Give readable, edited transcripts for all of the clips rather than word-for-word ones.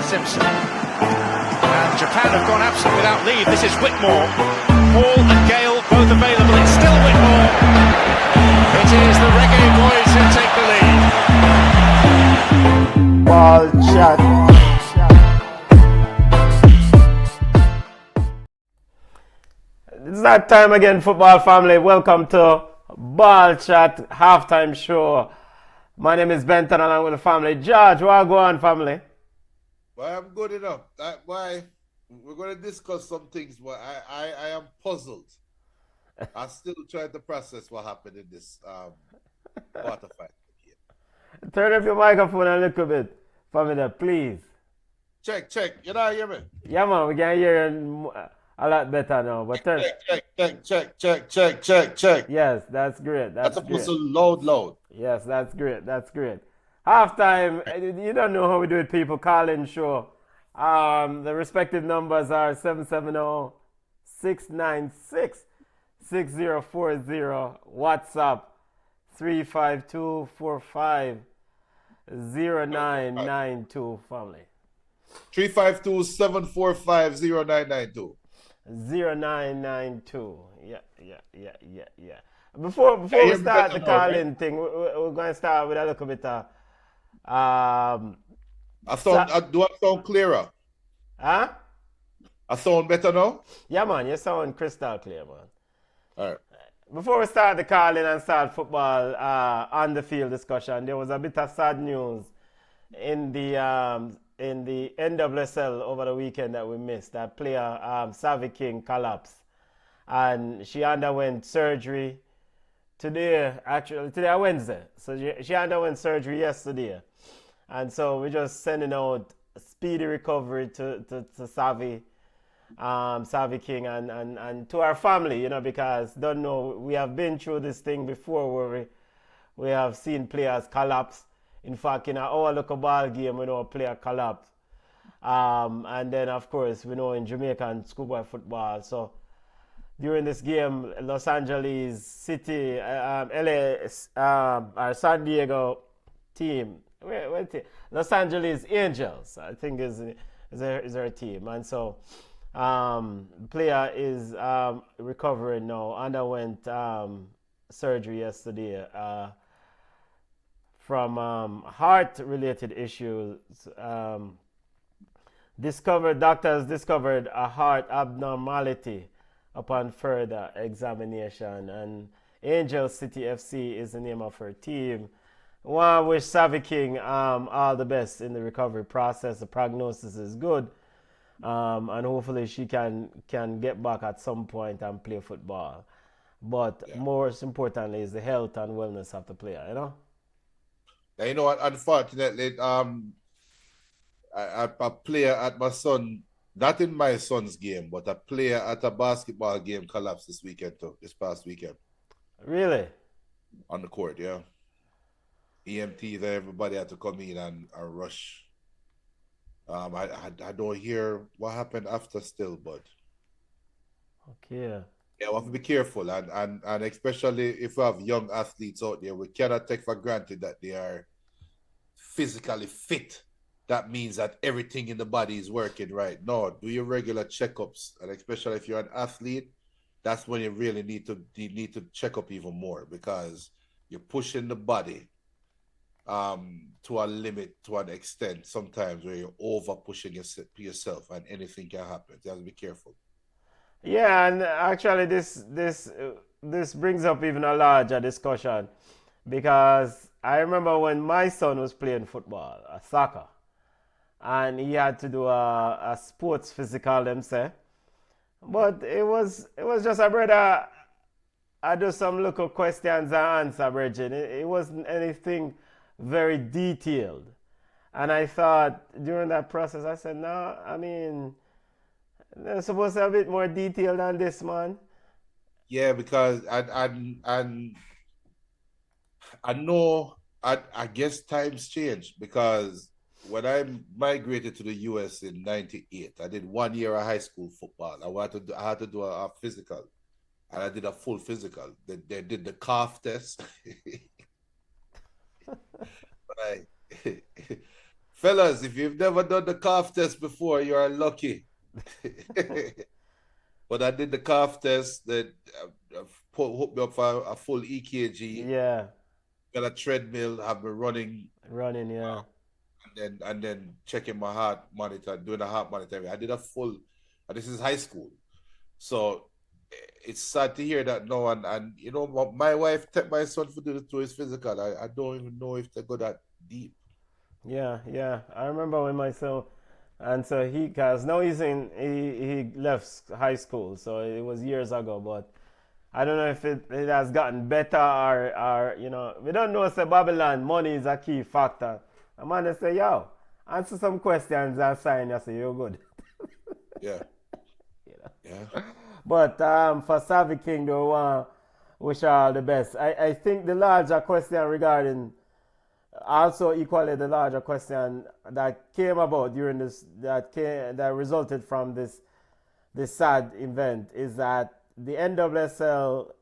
Simpson. And Japan have gone absent without leave. This is Whitmore. Hall and Gale both available. It's still Whitmore. It is the Reggae Boys who take the lead. Ball chat. It's that time again, football family. Welcome to Ball Chat Halftime Show. My name is Benton along with the family. George, what go on, family? Well, I'm good enough. Why we're going to discuss some things, but I am puzzled. I'm still trying to process what happened in this quarter final game. Turn up your microphone a little bit, family, please. Check. You know, hear me? Yeah, man, we can hear you a lot better now. But turn. Check. Yes, that's great. That's great. That's loud. Yes, that's great. Halftime, you don't know how we do it, people. Call-in show. The respective numbers are 770-696-6040. WhatsApp 352-45-0992. Family. 352-745-0992. 0992. Yeah. Before we start the call-in thing, we're going to start with a little bit of... do I sound clearer? Huh? I sound better now? Yeah, man, you sound crystal clear, man. All right. Before we start the call-in and start football on the field discussion, there was a bit of sad news in the NWSL over the weekend that we missed. That player, Savy King, collapsed. And she underwent surgery today, Wednesday. So she underwent surgery yesterday. And so we're just sending out speedy recovery to Savy King and to our family, you know, because don't know, we have been through this thing before where we have seen players collapse. In fact, in our local ball game, we know a player collapsed. And then, of course, we know in Jamaican schoolboy football. So during this game, Los Angeles City, LA, our San Diego team, Los Angeles Angels, I think is their team. And so the player is recovering now, underwent surgery yesterday from heart-related issues. Doctors discovered a heart abnormality upon further examination, and Angel City FC is the name of her team. I want to wish Savy King all the best in the recovery process. The prognosis is good, and hopefully she can get back at some point and play football. But most importantly is the health and wellness of the player, you know? Now, you know what, unfortunately, a player at my son, not in my son's game, but a player at a basketball game collapsed this past weekend. Really? On the court, yeah. EMTs, everybody had to come in and rush. I don't hear what happened after still, but... Okay. Yeah, we have to be careful, and especially if we have young athletes out there, we cannot take for granted that they are physically fit. That means that everything in the body is working right. No, do your regular checkups, and especially if you're an athlete, that's when you really need to check up even more, because you're pushing the body to a limit, to an extent sometimes where you're over pushing yourself, and anything can happen. You have to be careful. Yeah, and actually this brings up even a larger discussion, because I remember when my son was playing football, soccer, and he had to do a sports physical, them say. But it was just a brother, I do some little questions and answer, Bridget. It wasn't anything very detailed. And I thought during that process, I said, no, I mean, they're supposed to have a bit more detail than this, man. Yeah, because I know, I guess times change, because when I migrated to the US in '98, I did 1 year of high school football. I had to do a physical, and I did a full physical. They did the calf test. Fellas, if you've never done the calf test before, you are lucky. But I did the calf test that hooked me up for a full EKG. Yeah. Got a treadmill, have been running. Running, yeah. And then checking my heart monitor, doing a heart monitor. I did a full, and this is high school. So it's sad to hear that no one, and you know, my wife took my son to do his physical. I don't even know if they go that deep. Yeah, yeah. I remember when my son, and so cause now he left high school, so it was years ago, but I don't know if it has gotten better or you know, we don't know, say Babylon, money is a key factor. A man they say, yo, answer some questions and sign, you say, you're good. Yeah. You know? Yeah. But for Savy King, though, wish her all the best. I think the larger question regarding, also equally the larger question that came about during this, that resulted from this sad event is that the NWSL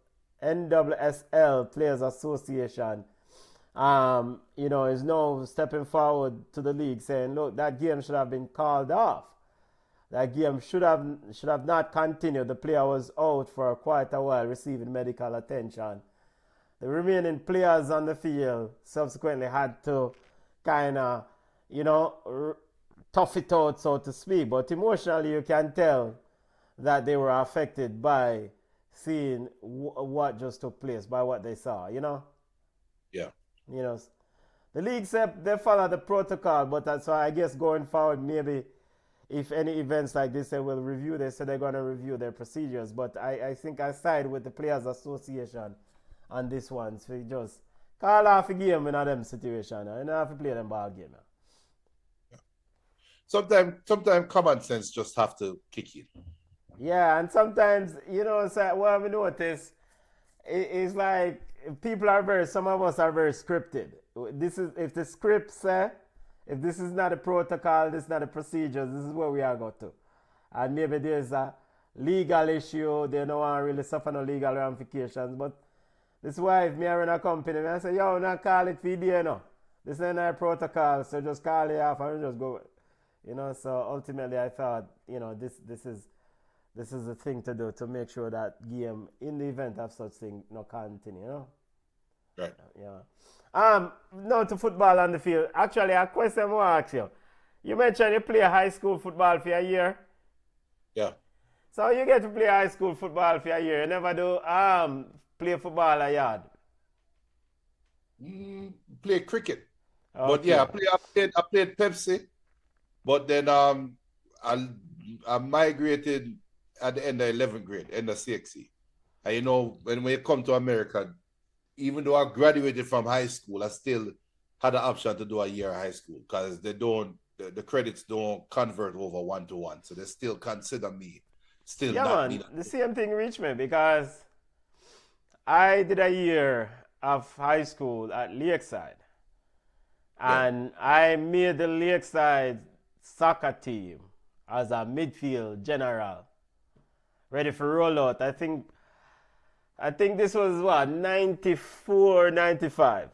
Players Association, you know, is now stepping forward to the league saying, look, that game should have been called off. That game should have not continued. The player was out for quite a while receiving medical attention. The remaining players on the field subsequently had to kind of, you know, tough it out, so to speak. But emotionally, you can tell that they were affected by seeing what just took place, by what they saw, you know? Yeah. You know, the league said they follow the protocol, but that's why I guess going forward, maybe if any events like this, they will review. They said they're going to review their procedures. But I think I side with the Players Association on this one. So you just call off a game in them situation. You don't have to play them ball game. Yeah. Sometimes common sense just have to kick in. Yeah, and sometimes, you know, so what we notice is like some of us are very scripted. This is, if the script say, if this is not a protocol, this is not a procedure, this is where we are going to. And maybe there's a legal issue, they don't want to really suffer no legal ramifications. But this is why if me run a company, I say, yo, not call it VDA, no. This ain't a protocol, so just call it off and just go. You know, so ultimately I thought, you know, this is the thing to do to make sure that game, in the event of such thing, no continue, you know? Right. Yeah. Now to football on the field. Actually, a question I want to ask you. You mentioned you play high school football for a year. Yeah. So you get to play high school football for a year. You never do play football a yard. Play cricket. Okay. But yeah, I played Pepsi. But then I migrated at the end of 11th grade, end of CXC. And you know, when you come to America, even though I graduated from high school, I still had the option to do a year of high school because the credits don't convert over 1-to-1. So they still consider me still not man, the same thing reached me because I did a year of high school at Lakeside. And I made the Lakeside soccer team as a midfield general, ready for rollout. I think this was what, 94, 95.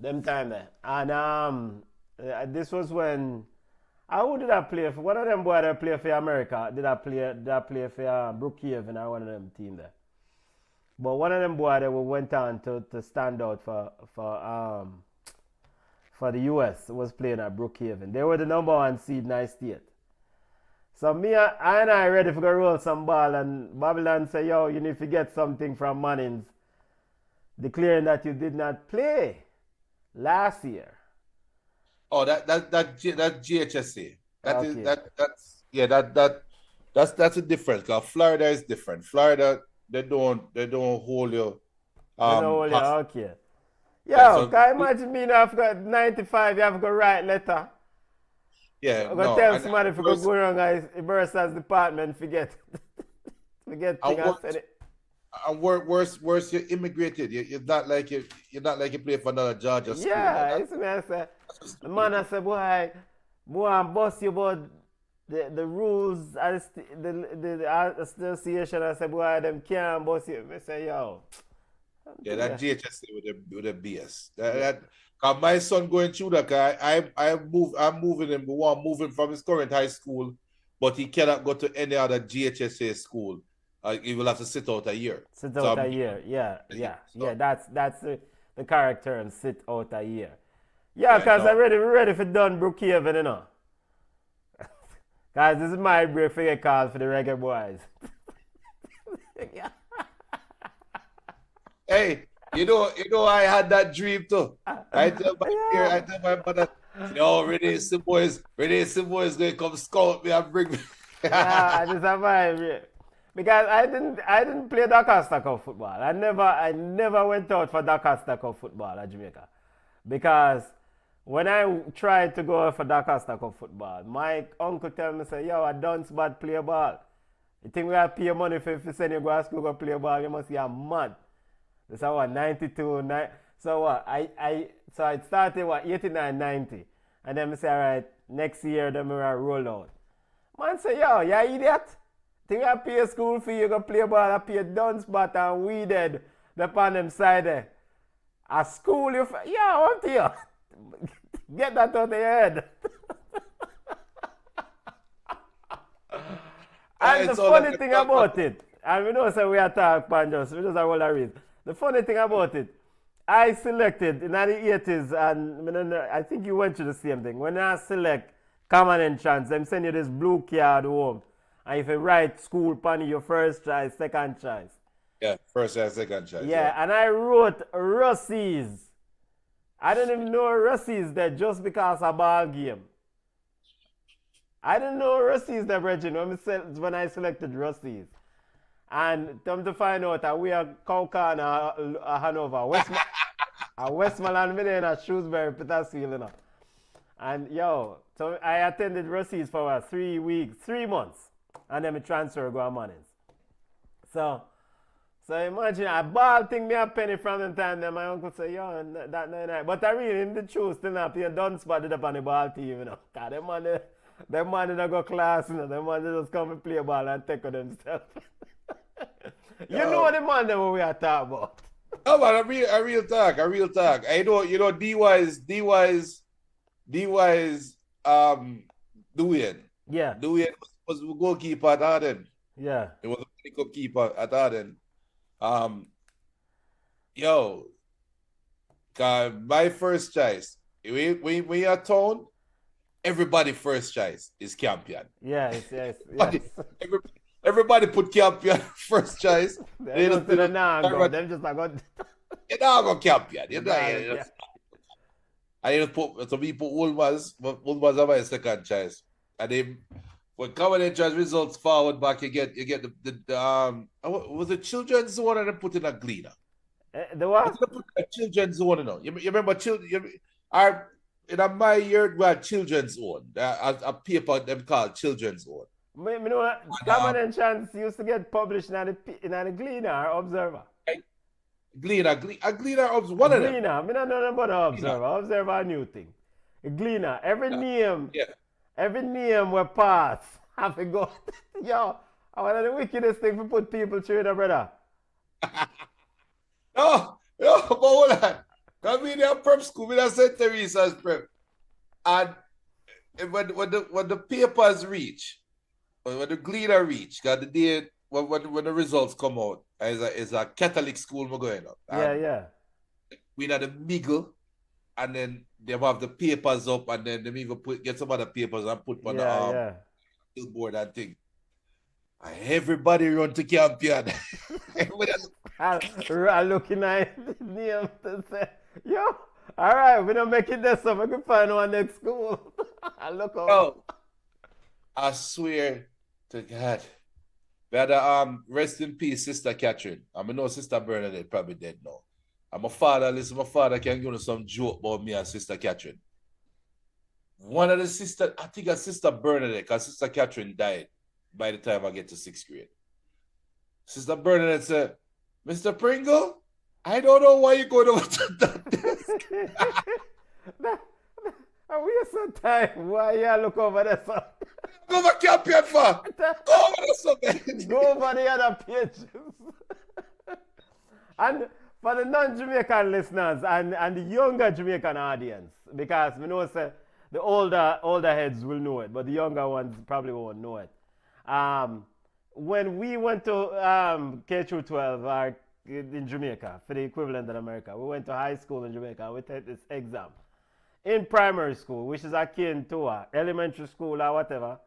Them time there. And this was when, who did I play for? One of them boys that play for America. Did I play for Brookhaven or one of them team there? But one of them boys that went on to stand out for the US was playing at Brookhaven. They were the number 1 seed in our state. So I ready to go roll some ball, and Babylon say, yo, you need to get something from Mannings declaring that you did not play last year. Oh, that GHSA. That's a difference. Cause Florida is different. Florida, they don't hold you. Okay. Yo, can you imagine me now? I've got 95, you have to go write letter. Yeah, I'm going to tell somebody if you go wrong, guys, Bursa's department, forget things I said it. And worse, you immigrated. You're not like you play for another Georgia school. Yeah, it's me. I said, the man I said, boy, I'm boss you about the rules, the association. I said, boy, them can't boss you. I say, yo, Yeah, that GHS with a BS. Cause my son going through that. I'm moving him. We want to move him from his current high school, but he cannot go to any other GHSA school. He will have to sit out a year. Sit out a year. Yeah. That's the correct term. Sit out a year. Yeah, because we're ready for done Brookhaven, you know. Guys, this is my break for get called for the reggae boys. Hey, you know, I had that dream too. I tell my mother, Renee boys gonna come scout me and bring me. Yeah, this is my dream. Because I didn't play Doncaster Cup football. I never went out for Doncaster Cup football at Jamaica. Because when I tried to go for Doncaster Cup football, my uncle tell me, say, yo, I don't bad play ball. You think we have to pay money if you send you go to school go play ball, you must be a mad. That's what 92, so what? I started 89, 90. And then I say, all right, next year then we will roll out. Man say, yo, you idiot? Think I pay school fee, you go play ball, I pay dunce bat and weeded the on them side there. A school you yeah, what to you? Get that out of your head. And the funny thing about it, and we know so we are talking panjos, we just are all read. The funny thing about it, I selected in the 80s, and I think you went through the same thing. When I select common entrance, them send you this blue card home. And if you write school pan your first choice, second choice. Yeah, first choice, second choice. Yeah, and I wrote Russies. I didn't even know Russies there just because of ball game. I didn't know Russies there, Bridget, when I selected Russies. And come to find out that we are Cowcan, Hanover, Westmoreland, and Shrewsbury, Petersfield, you know. And yo, so I attended Russies for 3 months. And then I transfer go to Mannings. So imagine a ball thing me a penny from the time that my uncle say, yo, that no. But I really in the truth still not pay done spotted up on the ball team, you know. Cause them man don't go class, you know. Them man just come and play ball and take on themselves. You know the man that we are talking about. Oh man, a real talk. I know, D-Wise, Dwayne. Yeah. Dwayne was the goalkeeper at Arden. Yeah. He was a cup keeper at Arden. My first choice, when you're at town, everybody first choice is champion. Yes. Everybody put champion first choice. They don't say them just like you don't go champion. I just put some people Ulmas are my second choice. And then when common entrance results forward back, you get the was it children's zone and then put in a Gleaner? The what? Put a children's zone, you know. You remember in my year we had children's zone. A paper them called children's zone. You know what? Common entrance used to get published in the Gleaner or Observer. Gleaner, one of them. Gleaner, I don't know about Observer. Observer a new thing. Gleaner, every name we pass have to go. Yo, one of the wickedest thing to put people through the brother. No, but hold on. Come in there prep school, we have St. Teresa's prep. And when the papers reach, when the Gleaner reach, got the day when the results come out, is a Catholic school we're going up. Yeah. We had the Miggle, and then they have the papers up, and then they even get some other papers and put on the billboard and thing. And everybody run to champion. I'm looking at name to say, yo, all right, we don't make it this, so we can find one next school. I look over. Oh, I swear to God. We had a rest in peace, Sister Catherine. I know Sister Bernadette probably dead now. And my father can give me some joke about me and Sister Catherine. One of the sisters, I think a Sister Bernadette, because Sister Catherine died by the time I get to 6th grade. Sister Bernadette said, Mr. Pringle, I don't know why you going over to that desk. Are we some time? Why you look over there, son? Go over champion for. Go over there, son. Go over the other pages. And for the non-Jamaican listeners and the younger Jamaican audience, because we know say the older heads will know it, but the younger ones probably won't know it. When we went to K through 12 in Jamaica, for the equivalent in America, we went to high school in Jamaica. We took this exam in primary school, which is akin to elementary school or whatever,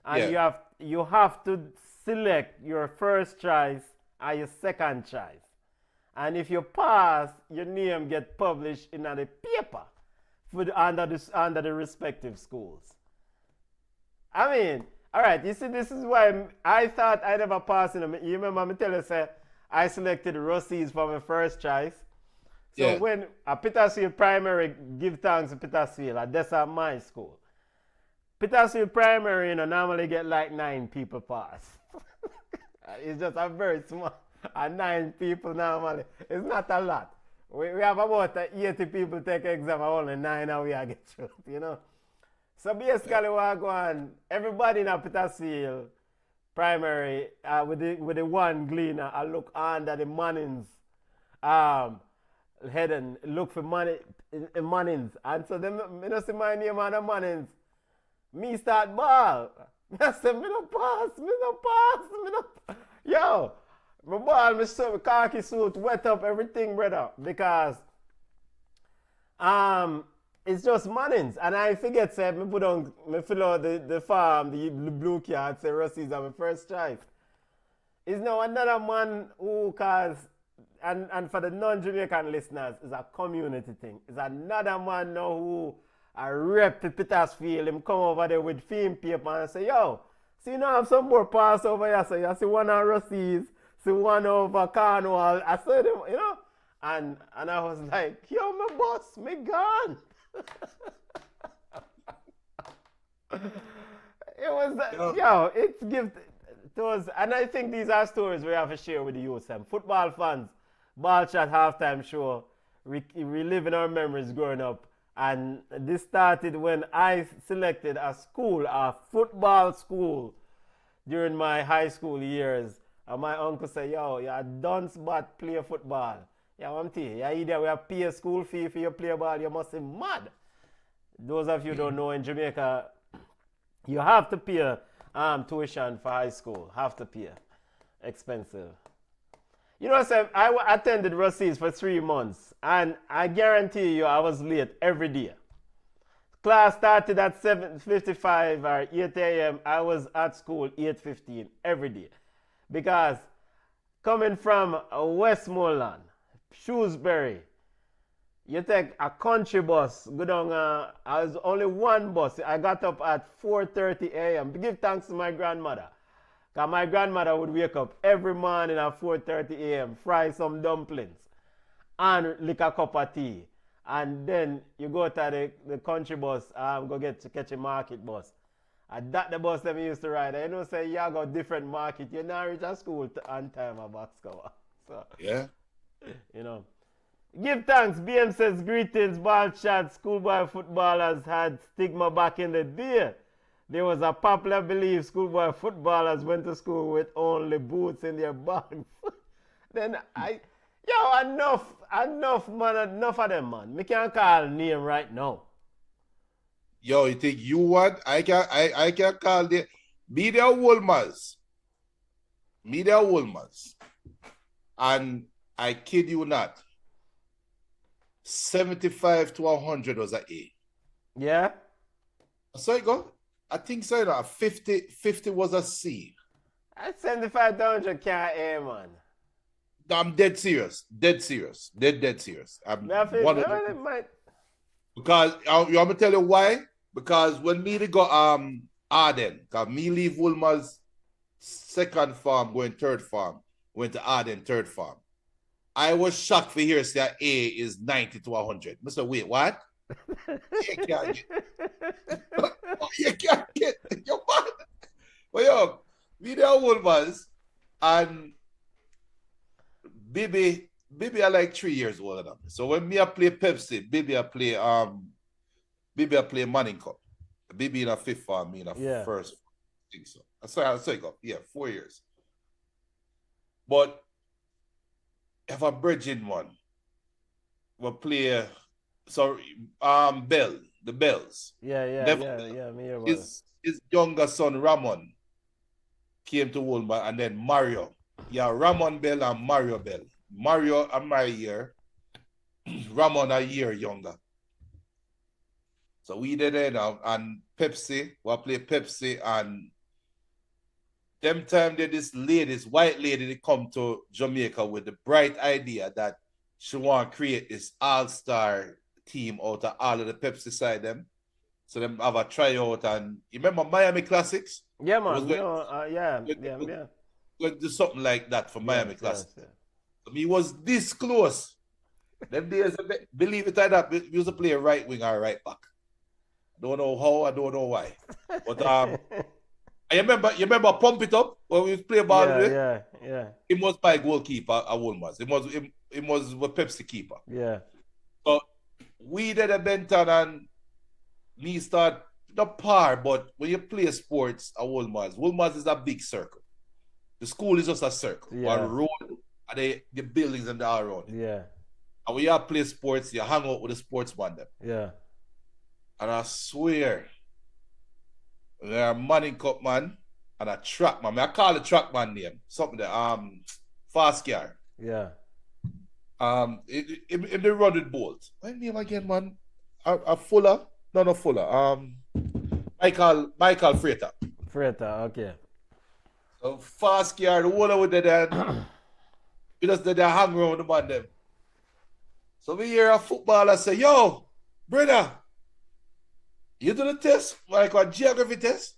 and you have to select your first choice or your second choice. And if you pass, your name get published in the paper under the respective schools. I mean, all right, you see, this is why I thought I never passed in them. You remember me tell you, say, I selected Rossies for my first choice. So when a Petersfield Primary, give thanks to Petersfield, that's at my school. Petersfield Primary, normally get like 9 people pass. It's just a very small, 9 people normally. It's not a lot. We have about 80 people take exam, only 9 and we are get through, So basically what go on, everybody in a Petersfield Primary with the one gleaner, I look under the Mannings head and look for Mannings. And so them, I don't see my name on the Mannings. Me start ball. I say, me no pass. Yo, my ball, my khaki suit, wet up everything, brother. Because it's just Mannings. And I forget, say, me fill out the form, the blue card, say Rossies are my first choice. Is now another man who and for the non-Jamaican listeners, it's a community thing. It's another man now who a rep to Petersfield. Him come over there with film paper and say, yo, see now I have some more pass over here. So you see one on Rossies, see one over Cornwall. I saw them, and I was like, yo, my boss, me gone. It was, it's gift. And I think these are stories we have to share with the youth. Football fans, ball chat halftime show, reliving our memories growing up. And this started when I selected a football school during my high school years. And my uncle said, yo, you're dunce but play football. Yeah, I'm telling you, either we have pay a school fee for you play ball, you must be mad. Those of you who don't know, in Jamaica, you have to pay tuition for high school. Have to pay. Expensive. I attended Rossies for 3 months, and I guarantee you I was late every day. Class started at 7:55 or 8 a.m. I was at school 8:15 every day. Because coming from Westmoreland, Shrewsbury, you take a country bus, go down, I was only one bus. I got up at 4:30 a.m. Give thanks to my grandmother. Because my grandmother would wake up every morning at 4:30 a.m., fry some dumplings, and lick a cup of tea. And then you go to the country bus, go catch a market bus. And that the bus that we used to ride. I say you got different market. You not reach a school on time at box cover. So, yeah. Give thanks. BM says greetings, ball chat. Schoolboy footballers had stigma back in the day. There was a popular belief schoolboy footballers went to school with only boots in their bags. Then enough of them, man. Me can't call name right now. Yo, you think you want? I can call the Media Woolmers. And I kid you not, 75 to 100 was an A. Yeah? So you go. I think so. 50 was a C. At 75 to 100 can't A, man. I'm dead serious. Dead serious. I'm one of them. Because you want me to tell you why? Because when me go Arden, because me leave Woolmer's second farm, going third farm, went to Arden third farm. I was shocked for hear say A is 90 to 100. Mr. Wait, what? You can't get your man. But yo, me there Woolmer's and Baby are like 3 years older than me. So when me I play Pepsi, Baby I play Manning Cup. Baby in a fifth farm, me in a first. I think so. I say go. Yeah, 4 years. But have a bridging one. We'll play the Bells. Me hear about it. His younger son Ramon came to Wolma, and then Mario. Yeah, Ramon Bell and Mario Bell. Mario a my year, Ramon a year younger. So we did it and Pepsi, we'll play Pepsi, and them time that this white lady, they come to Jamaica with the bright idea that she want to create this all-star team out of all of the Pepsi side them. So them have a tryout, and you remember Miami Classics? Yeah, man. Going to do something like that for Miami Classics. So he was this close. Them days, believe it or not, we used to play right wing or right back. I don't know how, I don't know why. But you remember Pump It Up when we used to play ball with? Yeah. He was my goalkeeper at Wolmer's. He was the Pepsi keeper. Yeah. So we did a Benton, and me start not par, but when you play sports at Wolmer's is a big circle. The school is just a circle. Yeah. One road, and the buildings and all around it. Yeah. And when you play sports, you hang out with the sportsman them. Yeah. And I swear, there are Manning Cup man and a track man. I call the track man name. Something that Fast Car. Yeah. In the run with Bolt. What name again, man? A Fuller? No, not Fuller. Michael Freighter. Okay. So Fast Car, the one with the then we just did hang around the man them. So we hear a footballer say, yo, brother, you do the test, like a geography test?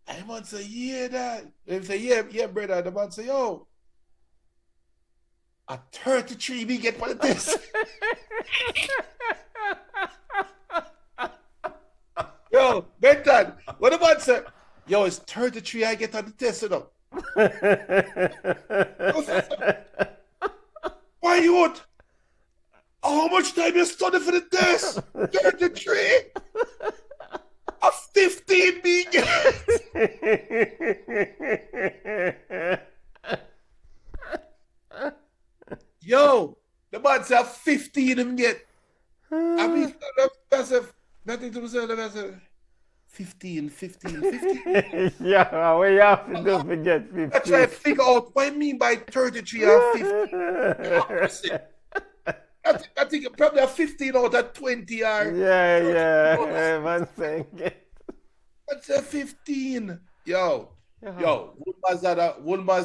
And the man say, yeah, dad. They say, yeah, brother. And the man say, yo, a 33 me get for the test. Yo, Benton, what the man say? Yo, it's 33 I get on the test, you know. Why you would? How much time you study for the test? 33? A 15 me get. Yo, the man said 15 him get. I mean, that's nothing to say. That's 15. Yeah, what you have to do to get 15? I try to figure out what I mean by 33 and 50. I think probably a 15 out of 20 are. Yeah, man saying it. That's a 15. Yo, Wolmer's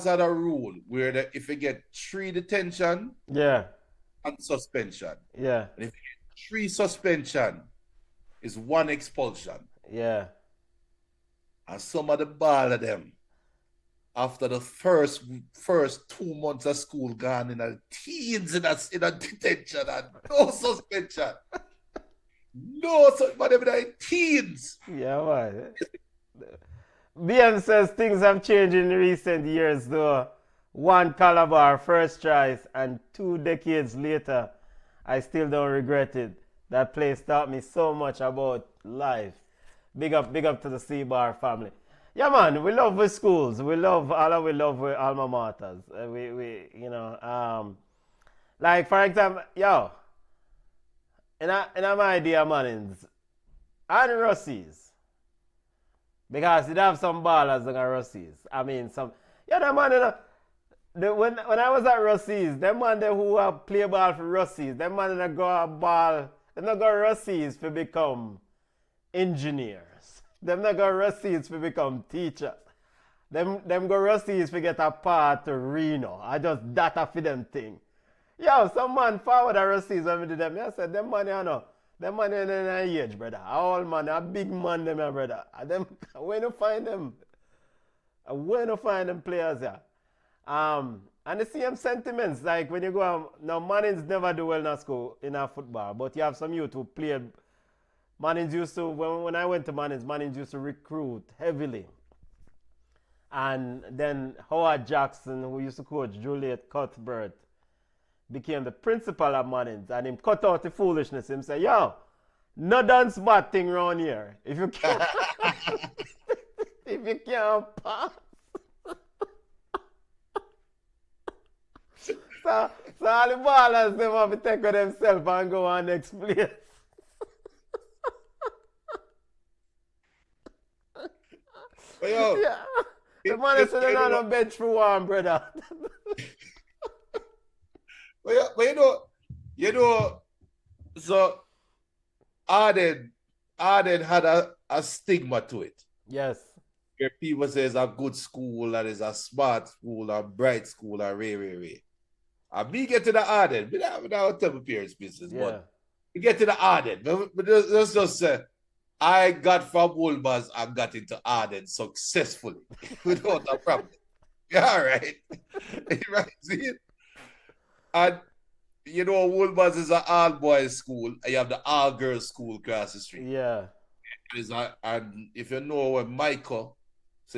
had a rule where if you get 3 detention and suspension. Yeah. And if you get 3 suspension, is 1 expulsion. Yeah. And some of the ball of them, after the first 2 months of school gone in a teens in a detention and no suspension. No suspension, but in teens. Yeah, man. BM says things have changed in recent years though. 1 Calabar, first choice, and 2 decades later, I still don't regret it. That place taught me so much about life. Big up to the C-Bar family. Yeah, man, we love the schools. We love with alma maters. Like for example, in my idea, Mannings, and Russies, because you'd have some ballers in Russies. I mean, when I was at Russies, them man who play ball for Russies, them man that go ball, they not go Russies to become engineers. Them not go Russies to become teachers. Them go Russies to get a part to Reno. I just data for them thing. Yo, some man forward at Russies when we did them. I said, them man, them man in an age, brother. All man, a big man, them, brother. Them, where to find them? Where to find them players, yeah? And the same sentiments, like when you go, now Mannings never do well in school, in our football, but you have some youth who played. Mannings used to, when I went to Mannings used to recruit heavily. And then Howard Jackson, who used to coach Juliet Cuthbert, became the principal of Mannings, and him cut out the foolishness. Him say, yo, no dance bad thing around here. If you can't, if you can't pass. So all the ballers, them have to take with themselves and go on next place. But yo, Yeah. The man said they're not on bench for one, brother. but you know, so Arden had a stigma to it. Yes. Where people say it's a good school and it's a smart school and bright school and ray. And me get to the Arden, without tell my parents business, Yeah. but we get to the Arden. But let's just say I got from Wolmer's and got into Arden successfully without a problem. Yeah, right. Right, see it? And you know, Wolmer's is an all-boys school, and you have the all-girls school across the street. Yeah. And if you know where Michael, so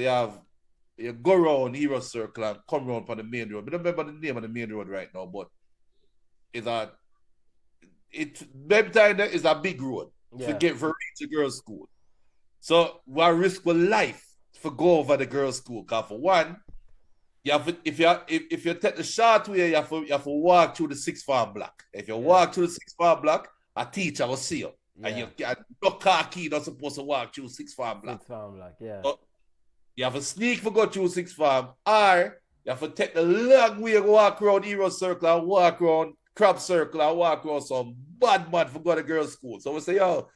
you go around Hero Circle and come around on the main road. I don't remember the name of the main road right now, but maybe time there is a big road to get for reach the girls' school. So we risk with life for go over the girls' school. Because for one, you have to, if you take the short way, you have to walk through the sixth form block. If you walk through the sixth form block, a teacher will see you. And no car key not supposed to walk through sixth form block. Sixth form block, yeah. So you have to sneak for go through sixth form, or you have to take the long way, walk around Hero Circle and walk around Crab Circle and walk around some bad man for go to girls' school. So we say, yo,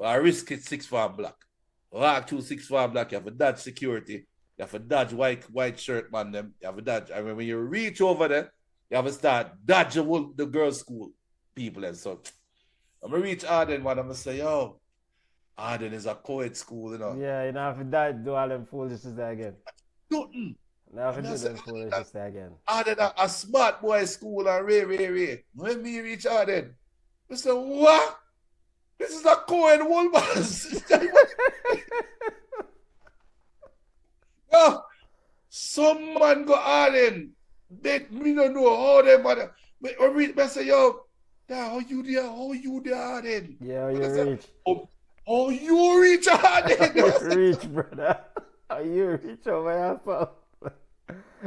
I risk it sixth form block. Walk through sixth form block, you have to dodge security, you have to dodge white shirt man them, you have to dodge. I mean, when you reach over there, you have to start dodging the girls' school people. And so I'm going to reach Arden one, I'm going to say, yo, Arden is a co-ed school, you know. Yeah, you know, if you do all them foolishness there again. Nothing. Now if you do them foolishness there again. Arden a smart boy school and ray. When me reach Arden, I say, what? This is a co-ed Wolmer's. Yo, some man go Arden. Me don't know how they matter. I say, yo, how you there, Arden? Yeah, you reach. Oh, you reach Arden. You reach, brother. How you reach over yourself.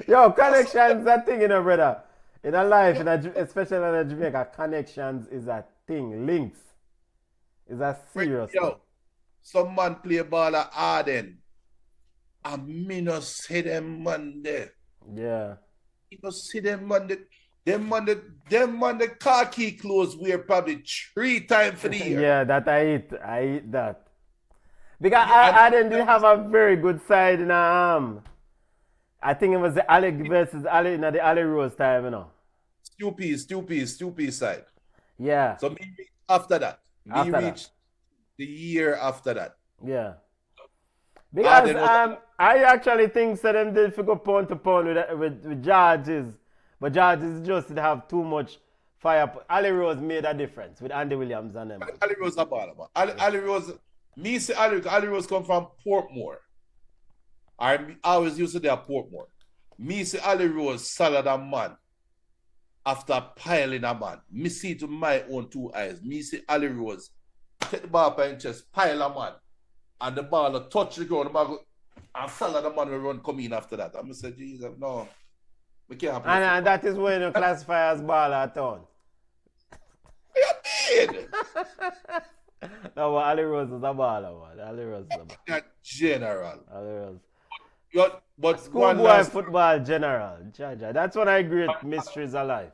Yo, connections a thing, you know, brother. In a life, especially in Jamaica, connections is a thing. Links is a serious thing. Yo, some man play ball at Arden. And me no see them man there. Yeah. Me no see them man there. Them man the khaki clothes wear probably 3 times for the year. Yeah, that I eat that. Because Arden did have a very good side in I think it was the Ali versus Ali in the Ali Rose time, you know. Stupid side. Yeah. So me after that. After that. Reached the year after that. Yeah. Because I actually think so them did go pound to pound with Georges. But Georges just did have too much fire. Ali Rose made a difference with Andy Williams and them. Ali Rose a baller. Ali Rose, me say Ali Rose come from Portmore. I always used to do at Portmore. Me see Ali Rose solid a man after piling a man. Me see it with my own 2 eyes. Me see Ali Rose take the ball up in chest, pile a man. And the ball will touch the ground, and solid the man will run come in after that. I'm say, Jesus, no. We can't play and that is when you classify as baller at town. What you mean? No, but Ali Rose is a baller, man. Ali Rose is a baller. That general. Ali Rose. But Schoolboy football general. Jaja. That's one of the great mysteries alive.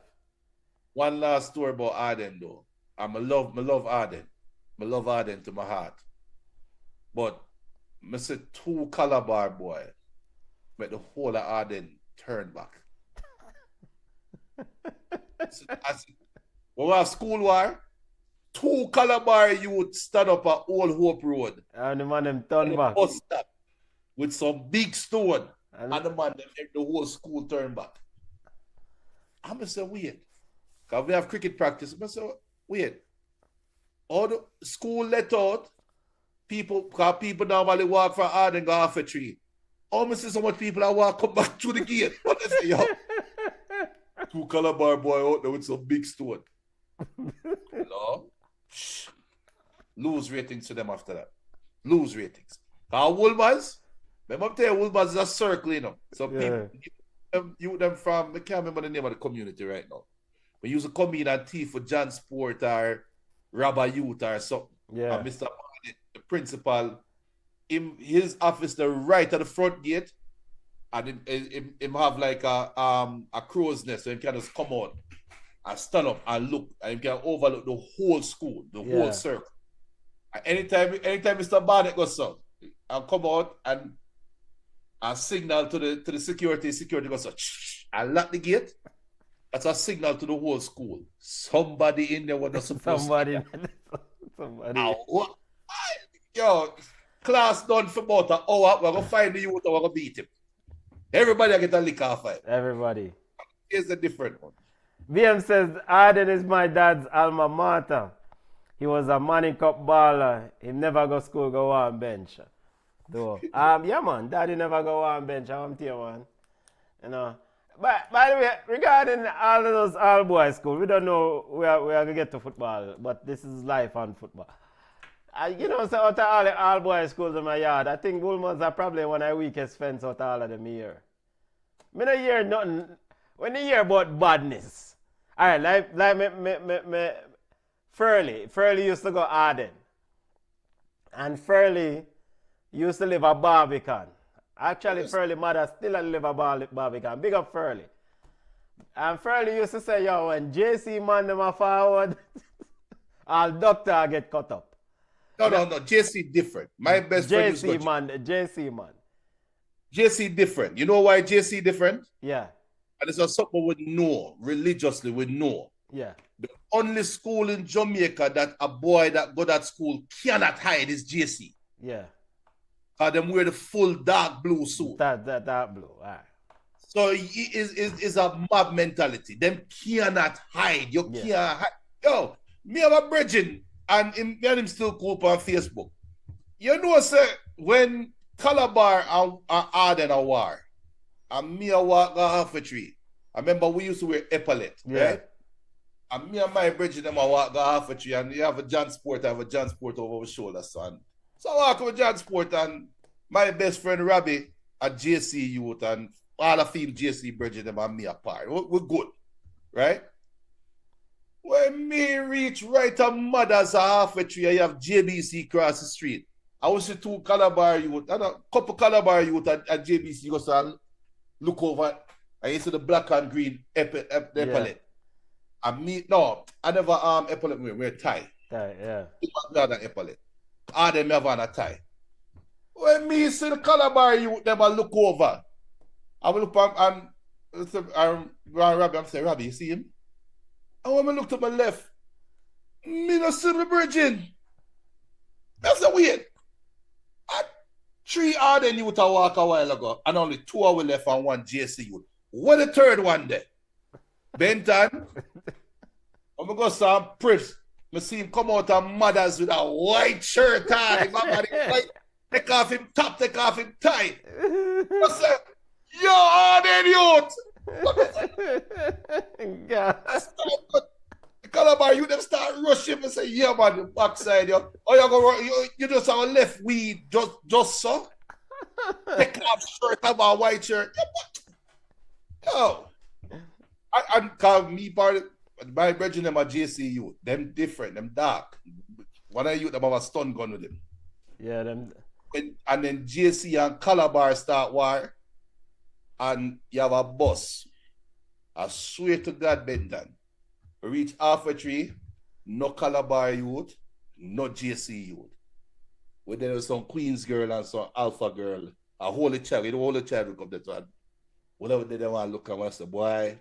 One last story about Arden though. I love Arden. I love Arden to my heart. But I say 2 Calabar boy make the whole of Arden turn back. I said, when we have school war, 2 Calabar youth stand up at Old Hope Road. And the man them turn back. Bus stop with some big stone. And the man them make the whole school turn back. I'm going to say, wait. Because we have cricket practice. I'm going to say, wait. All the school let out, because people normally walk from Arden and go off a tree. Almost see so much people that walk come back through the gate. What they say, yo? 2 Calabar boy out there with some big stone. No? Lose ratings to them after that. Lose ratings. Because Wolmer's, remember I tell you, Wolmer's is a circle, you know. So them from, I can't remember the name of the community right now. But you used to come in and thief for John Sport or Rabba Youth or something. Yeah. And Mr. Barnett, the principal, his office the right at the front gate, and him have like a crow's nest, so he can just come out and stand up and look, and he can overlook the whole school, the whole circle. And anytime Mr. Barnett goes so, and come out and signal to the security goes so, and lock the gate. That's a signal to the whole school. Somebody in there was not supposed to. Somebody. Yo, class done for about an hour. We're going to find the youth and we're going to beat him. Everybody get a lick off it. Everybody. Here's a different one. BM says, Arden is my dad's alma mater. He was a Manning Cup baller. He never go school, go on bench. Though. Yeah, man. Daddy never go on bench. I'm telling you, man. You know. But by the way, regarding all of those all-boys school, we don't know where we are going to get to football, but this is life on football. You know, so out of all the all-boys schools in my yard, I think Bullmans are probably one of the weakest fence out of all of them here. I don't hear nothing. When you hear about badness, all right, like Furley used to go Arden. And Furley used to live at Barbican. Actually, Furley mother still live at Barbican. Big up Furley. And Furley used to say, yo, when JC man them are forward, all doctor get cut up. No. JC different. My best friend JC man. JC different. You know why JC different? Yeah. And it's something we know, religiously we know. Yeah. The only school in Jamaica that a boy that go that school cannot hide is JC. Yeah. Them wear the full dark blue suit. That dark blue. All right. So it is a mob mentality. Them cannot hide. You can't hide. Yo, me have a brethren and him still cool on Facebook. You know, sir, when Calabar and Arden are war, and me a walk half a tree. I remember we used to wear epaulette, right? And me and my brethren them a walk half a tree, and you have a John Sport, I have a John Sport over my shoulder, son. So I walk with John Sport and my best friend Robbie at JC Youth and all of him JC brethren them and me apart. We're good, right? When me reach right to Mother's half a tree, I have JBC cross the street. I was see two Calabar youth, and a couple Calabar youth at JBC goes and look over and you see the black and green epaulet. And me, no, I never epaulet wear tie. Tie, yeah. It was not an epaulet. Them never on a tie. When me see the Calabar youth, them look over. I will look and Robbie, I'm saying, Robbie, you see him? And when I look to my left, me not see the bridging. That's the weird. Three Arden youth I walk a while ago, and only two are left and one JC youth. What the third one there? Benton. I'm going to go some Prince. I see him come out of Mothers with a white shirt on. Take off him top, take off him tight. I said, yo, Arden youth. The Calabar you them start rushing and say, yeah, man, the backside, yo. Oh, you just have a left weed, just so. Take off shirt, have a white shirt. Yo. I call me part of my brethren them a JC youth. Them different, them dark. One of you them have a stun gun with them. Yeah, them. And then JC and Calabar start war. And you have a bus. I swear to God, Benton. We reach half a tree, no Calabar youth, no JC youth. Where there was some Queens girl and some Alpha girl, a holy child, the holy child will come there to one. Whatever they want to look at, I say, boy,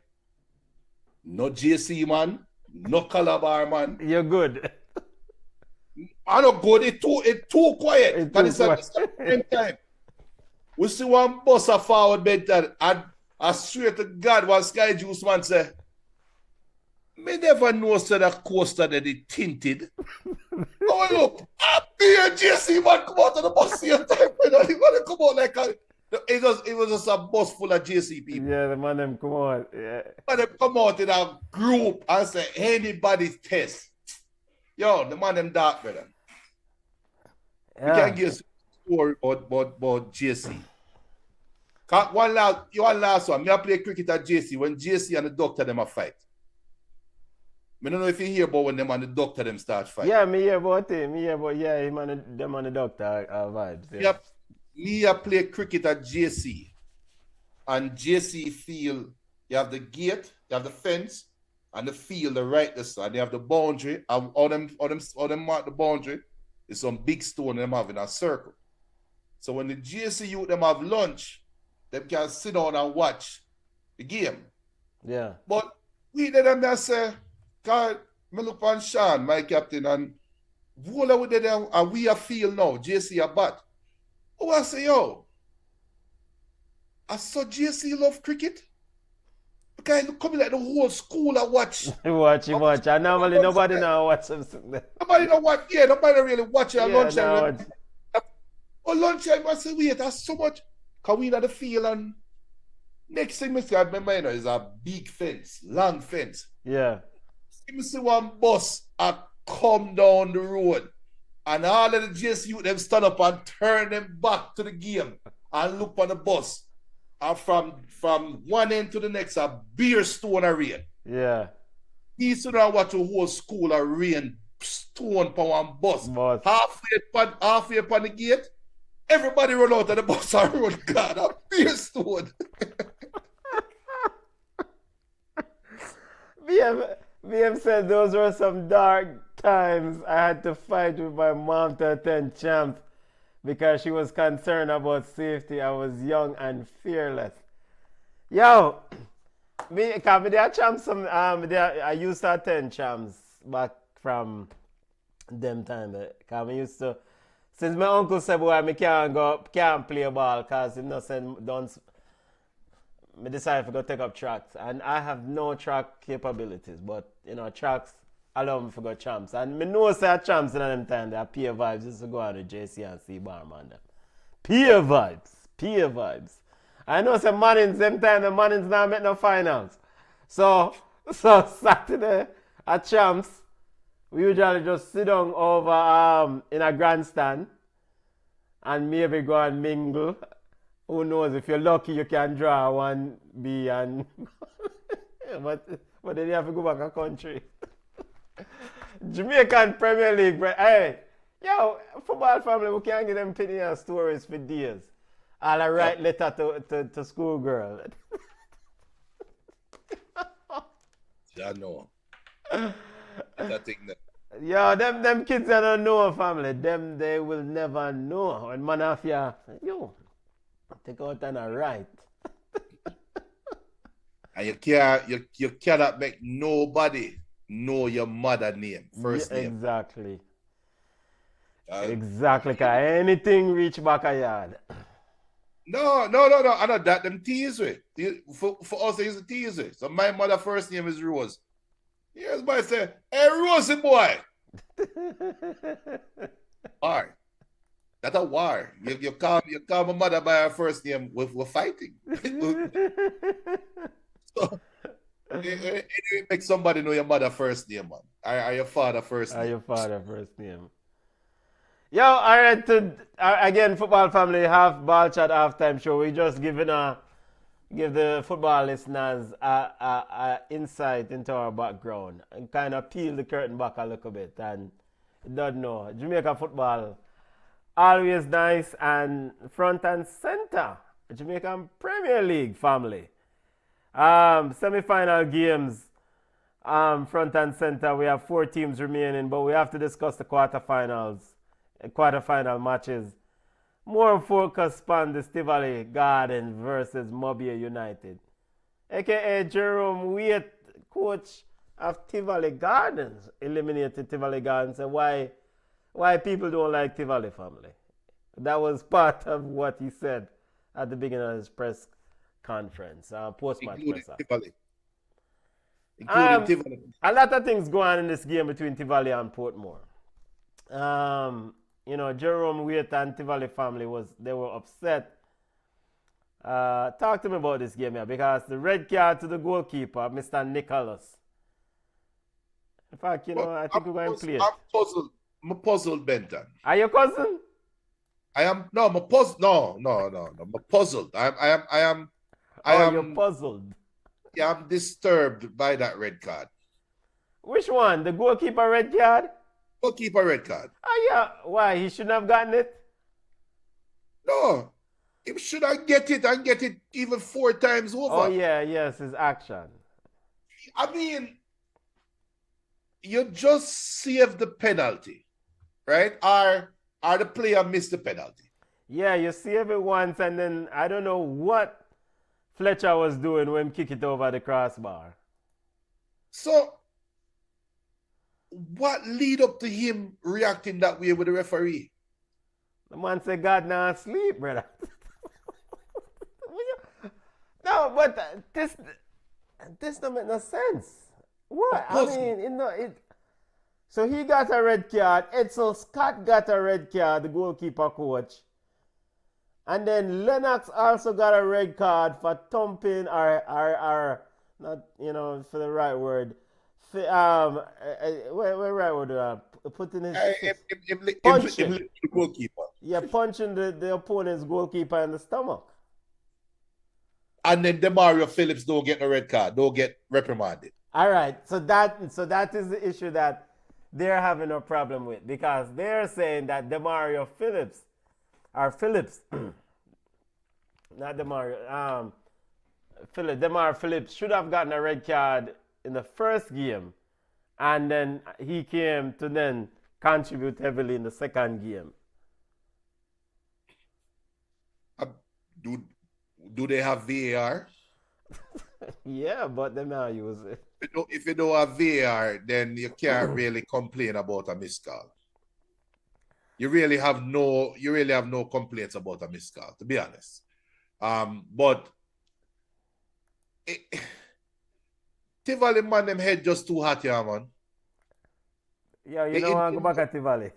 no JC man, no Calabar man. You're good. I don't good, it's too quiet. It's at the same time. We see one bus a forward, Benton, and I swear to God, one Sky Juice man say, me never know so that coaster that it tinted. Oh look, me and JC man come out of the bus here time. He want to come out like it was just a bus full of JC people. Yeah, the man them come out. Yeah. And them come out in a group and say anybody's test. Yo, the man them dark, brother. Yeah. We can give a story about JC. One last one. Me I play cricket at JC when JC and the doctor them a fight. I don't know if you hear about when them and the doctor them start fight. Yeah, me hear about him. Me hear about him and them and the doctor vibes. Yeah. Me I play cricket at JC. And JC field, you have the gate, you have the fence, and the field, the right this side. They have the boundary. And all them mark the boundary. There's some big stone them have in a circle. So when the JC youth them have lunch, they can sit down and watch the game. Yeah. But we did them there say, God, me look on Sean, my captain, and voila with them, and we are field now, JC a bat. Oh, I say, yo, I saw JC love cricket. Because look coming like the whole school I watch. watch. And normally nobody now watch something. Nobody know what, yeah, nobody really watch it at lunchtime. No. Oh, lunchtime, I say, wait, that's so much. Because we in the field and next thing I remember, you know, is a big fence, long fence. Yeah. You see one bus come down the road and all of the JC youth them stand up and turn them back to the game and look on the bus. And from one end to the next, a beer stone a rain. Yeah. He stood and watch a whole school a rain stone upon one bus. Halfway upon the gate, everybody run out of the bus and run, God, a beer stone. VM said those were some dark times. I had to fight with my mom to attend champs because she was concerned about safety. I was young and fearless. Yo, I used to attend champs back from them time. Because I used to, since my uncle said, boy, I can't play ball because he don't. I decided to go take up tracks, and I have no track capabilities, but you know, tracks allow me to go champs. And I know say champs in them time, they are peer vibes just to go on with JC and see Barman them. Peer vibes. I know some Mannings, them time the Mannings now make no finals. So Saturday at champs, we usually just sit down over in a grandstand and maybe go and mingle. Who knows, if you're lucky you can draw 1B and but then you have to go back a country. Jamaican Premier League, bro. Hey, yo, football family, we can't get them penny stories for days. I'll write letter to school girl. Yeah, no. That thing that. Yo, them kids that don't know family, them they will never know. And man of ya, yo, take out and a right. And you cannot make nobody know your mother name, first name. Exactly. Exactly, cause anything reach back a yard. No. I know that them tease with. For us, they used to tease with. So my mother first name is Rose. Here's my say, hey Rosie boy. War. That's a war. You call my mother by her first name, we're fighting. So, it make somebody know your mother first name, man. Or your father first name. Your father first name. Yo, all right, again, football family, ball chat halftime show. We just give the football listeners a insight into our background and kind of peel the curtain back a little bit. And you don't know, Jamaica football, always nice and front and center. Jamaican Premier League family. Semi-final games, front and center. We have 4 teams remaining, but we have to discuss the quarterfinal matches. More focus on the Tivoli Gardens versus Mobile United. AKA Jerome Waite, coach of Tivoli Gardens, eliminated Tivoli Gardens. And why people don't like Tivoli family. That was part of what he said at the beginning of his press conference, post-match presser. Including Tivoli. A lot of things go on in this game between Tivoli and Portmore. You know, Jerome Waite and Tivoli family were upset. Talk to me about this game here, because the red card to the goalkeeper, Mr. Nicholas. In fact, you know, I think we're going to play it. I'm puzzled, Benton. Are you cousin? I am no, I'm a puzzled. No. I'm puzzled. I Oh, you're am puzzled. yeah, I'm disturbed by that red card. Which one? The goalkeeper red card? Goalkeeper red card. Oh, yeah. Why? He shouldn't have gotten it? No, he should I get it and get it even 4 times Oh, over. yeah, yes, his action. I mean, you just saved the penalty, right? Or the player missed the penalty. Yeah, you save it once, and then I don't know what Fletcher was doing when he kicked it over the crossbar. So, what lead up to him reacting that way with the referee? The man said, God, now sleep, brother. No, but this don't make no sense. What? I mean, so he got a red card. Edsel Scott got a red card, the goalkeeper coach. And then Lennox also got a red card for thumping or not, for the right word. Where right word? Putting his punching. The goalkeeper. Yeah, punching the opponent's goalkeeper in the stomach. And then Demario Phillips don't get a red card, don't get reprimanded. All right, so that is the issue that they're having a problem with, because they're saying that Demario Phillips, or Phillips, not Demario, Demario Phillips should have gotten a red card in the first game, and then he came to then contribute heavily in the second game. Do they have VAR? Yeah, but they not use it. If you don't have VAR, then you can't really complain about a missed call. You really have no complaints about a missed call, to be honest. But Tivoli man, them head just too hot, yeah, man. Yeah, you know I go back at Tivoli.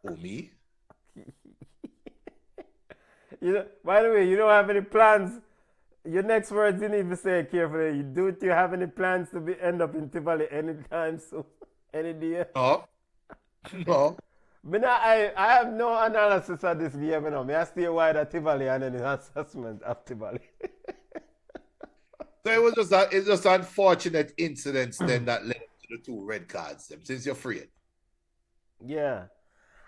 Oh, me? By the way, you don't have any plans. Your next words you need to say carefully. Do you have any plans to end up in Tivoli anytime soon? Any day? No. But I have no analysis of this game. I stay wide at Tivoli and then an assessment of Tivoli. So it's just unfortunate incidents then that led to the 2 red cards them, since you're free. Yeah.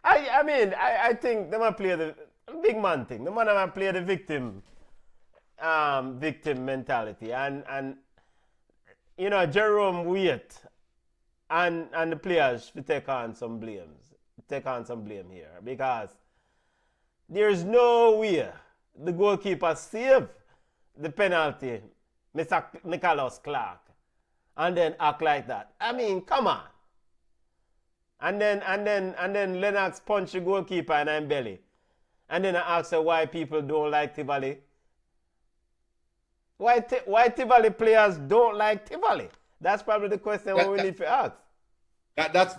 I mean, I think they might play the big man thing. The man might play the victim mentality. And Jerome Wait and the players should take on some blame here, because there's no way the goalkeeper saved the penalty, Mr. Nicholas Clark, and then act like that. I mean, come on. And then Lennox punched the goalkeeper in the belly. And then I ask her why people don't like Tivoli. Why Tivoli players don't like Tivoli? That's probably the question we need to ask. That's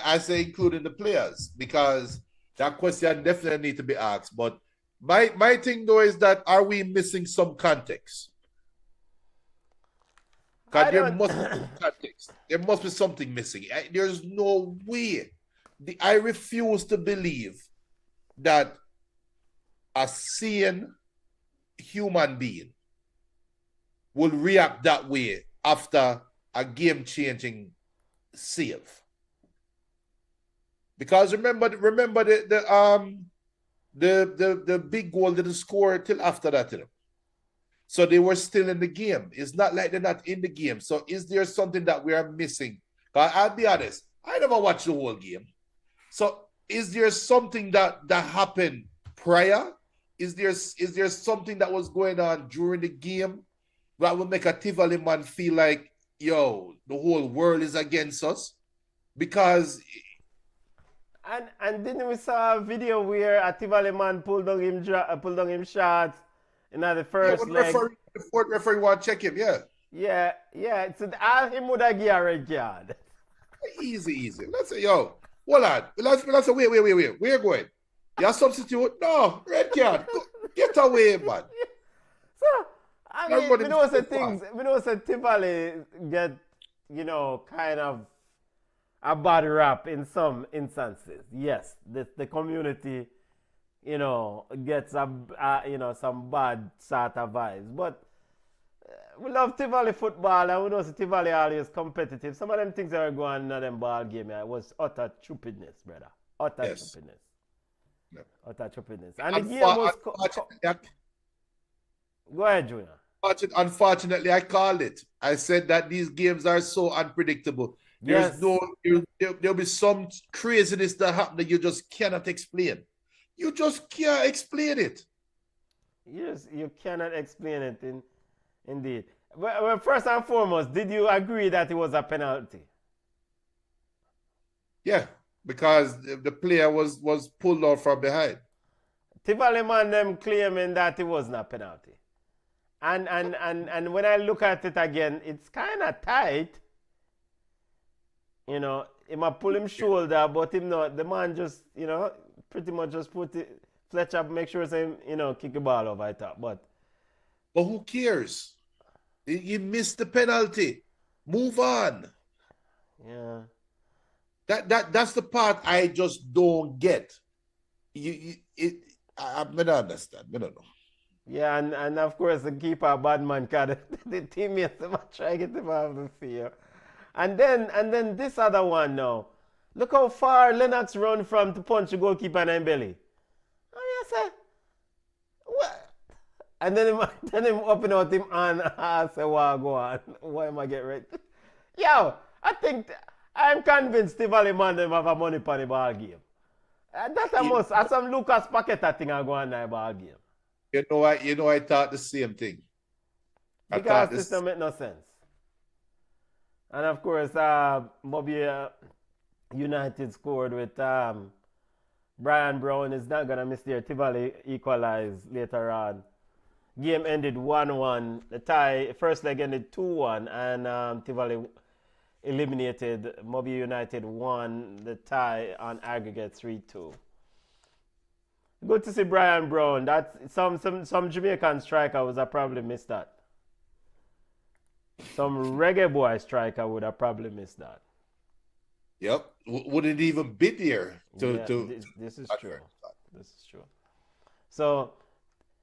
I say including the players, because that question definitely need to be asked. But my thing though is that, are we missing some context? Because there must be some context. There must be something missing. There's no way. I refuse to believe that a sane human being will react that way after a game-changing save. Because remember the big goal didn't score till after that. So they were still in the game. It's not like they're not in the game. So is there something that we are missing? I'll be honest, I never watched the whole game. So is there something that happened prior? Is there something that was going on during the game that will make a Tivoli man feel like, yo, the whole world is against us? Because and didn't we saw a video where a Tivoli man pulled down him shots in the first leg? The fourth referee want to check him, yeah. Yeah. So all him would have give a red card. Easy. Let's say, yo, hold on. Let's say, wait. Where you going? You substitute? No, red card. Get away, man. So, I mean, we know some Tivoli get, kind of a bad rap in some instances. Yes, the community, gets some bad sort of vibes. But we love Tivoli football, and we know Tivoli always competitive. Some of them things that are going on in them ball game, it was utter stupidness, brother. Utter stupidness. Yeah. Utter stupidness. And the game was... Go ahead, Junior. Unfortunately, I called it. I said that these games are so unpredictable. There'll be some craziness that happen that you just cannot explain. You just can't explain it. Yes, you cannot explain it, indeed. Well, first and foremost, did you agree that it was a penalty? Yeah, because the player was pulled off from behind. Tivoli man them claiming that it wasn't a penalty. And when I look at it again, it's kind of tight. He might pull him shoulder, but him not. The man just, pretty much just put it, Fletcher make sure him, kick the ball over the top. But who cares? You missed the penalty. Move on. Yeah. That's the part I just don't get. I don't understand. I don't know. Yeah, and of course the keeper bad man card the teammates try to get him off the field. And then this other one now. Look how far Lennox run from to punch the goalkeeper in the belly. And I say, what? And then him open out him and I say, wow, go on. Why am I getting ready? Yo, I'm convinced Tivoli man them have a money for the ball game. That I must, as some Lucas Paqueta thing are going on in the ball game. I thought the same thing. Because this don't make no sense. And of course, Bobby United scored with Brian Brown is not going to miss there. Tivoli equalized later on. Game ended 1-1. The tie, first leg ended 2-1, and Tivoli eliminated. Bobby United won the tie on aggregate 3-2. Good to see Brian Brown. That some Jamaican striker would have probably missed that. Some reggae boy striker would have probably missed that. Yep. Wouldn't even be there This is true. This is true. So,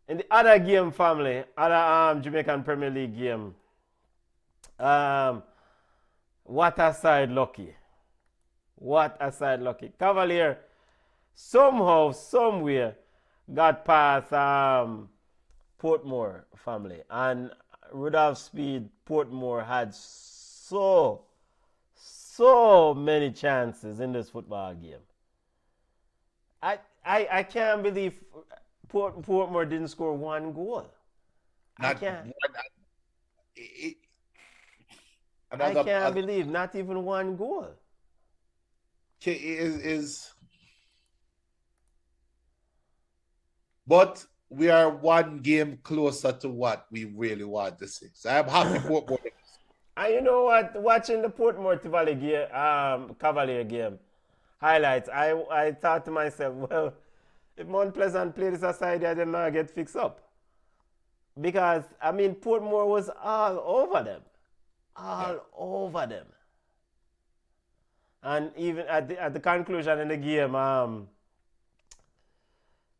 in the other game, family, other Jamaican Premier League game, what a side lucky. What a side lucky. Cavalier somehow, somewhere, got past Portmore family. And Rudolph Speed, Portmore had so many chances in this football game. I can't believe Portmore didn't score one goal. I can't believe not even one goal. But we are one game closer to what we really want to see. So I'm happy Portmore. And you know what? Watching the Portmore Cavalier game highlights, I thought to myself, well, if Mount Pleasant play this aside, they might get fixed up. Because, Portmore was all over them. Over them. And even at the conclusion in the game,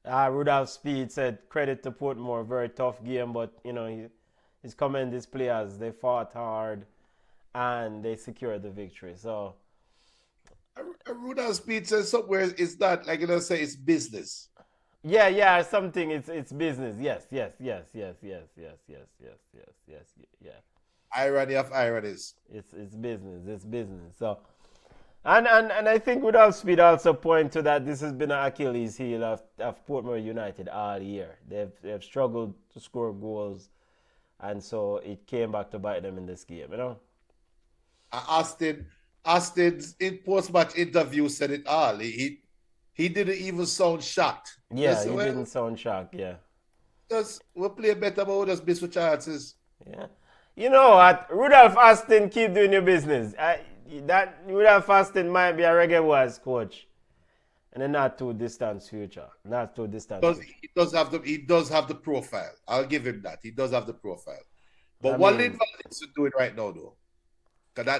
Rudolph Speed said credit to Portmore, very tough game, but he's commended his players. They fought hard and they secured the victory. So Rudolph Speed says somewhere it's not like say it's business. Yeah, something it's business. Yes. Irony of ironies. It's business. So and I think Rudolph Speed also point to that this has been an Achilles heel of Portmore United all year. They've struggled to score goals, and so it came back to bite them in this game, Austin's in post-match interview said it all. He didn't even sound shocked. Yeah, he didn't sound shocked, yeah. We'll play better, but we'll just miss with chances. Yeah. You know what? Rudolph Austin, keep doing your business. That Rudolph Austin might be a reggae boys coach in a not too distant future. He does have the profile. I'll give him that. He does have the profile. But what Linval needs to do it right now, though, because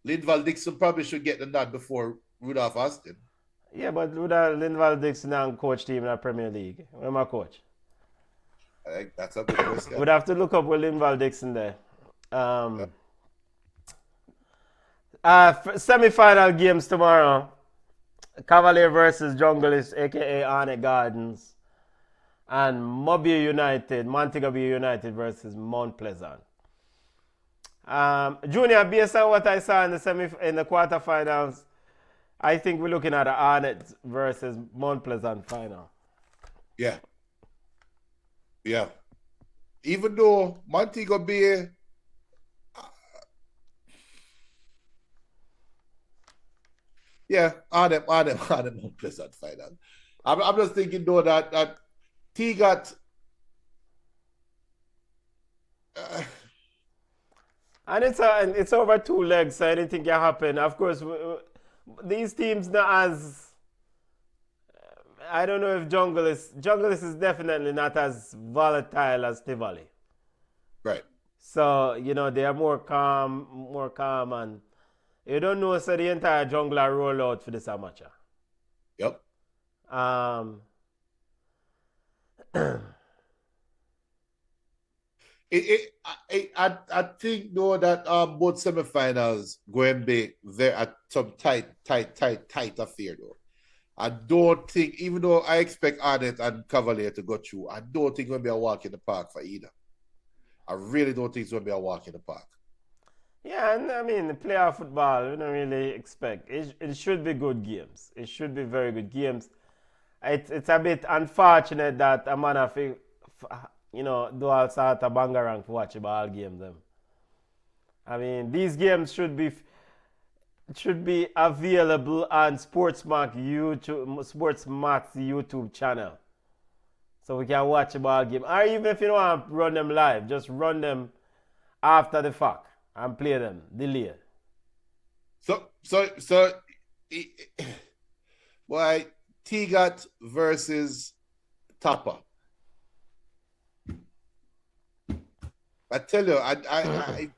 Linval Dixon probably should get the nod before Rudolph Austin. Yeah, but would Linval Dixon and coach team in the Premier League? Where my coach? I think that's a good question. Would have to look up with Linval Dixon there. Semi-final games tomorrow. Cavalier versus Junglist, aka Arnett Gardens, and Mobile United, Montego Bay United versus Mount Pleasant. Junior, based on what I saw in the quarterfinals, I think we're looking at an Arnett versus Mount Pleasant final. Yeah. Yeah. Even though Montego Bay, Arnett Mount Pleasant final. I'm just thinking though that T got. And it's over 2 legs, so anything can happen. Of course, these teams not as. I don't know if Junglist is definitely not as volatile as Tivoli. Right. So, they are more calm, and you don't know, so the entire jungler roll out for this amateur. Yep. I think though that both semifinals going to be there at some tight affair though. I don't think, even though I expect Arnett and Cavalier to go through, I don't think it's going to be a walk in the park for either. I really don't think it's going to be a walk in the park. Yeah, and I mean, the playoff football, we don't really expect. It should be good games. It should be very good games. It's a bit unfortunate that a man have to, do all sort of bangarang to watch the ball game them. I mean, these games should be available on Sportsmax YouTube channel. So we can watch the ball game. Or even if you don't want to run them live, just run them after the fact and play them delayed. So why T-Got versus Tapa? I tell you, I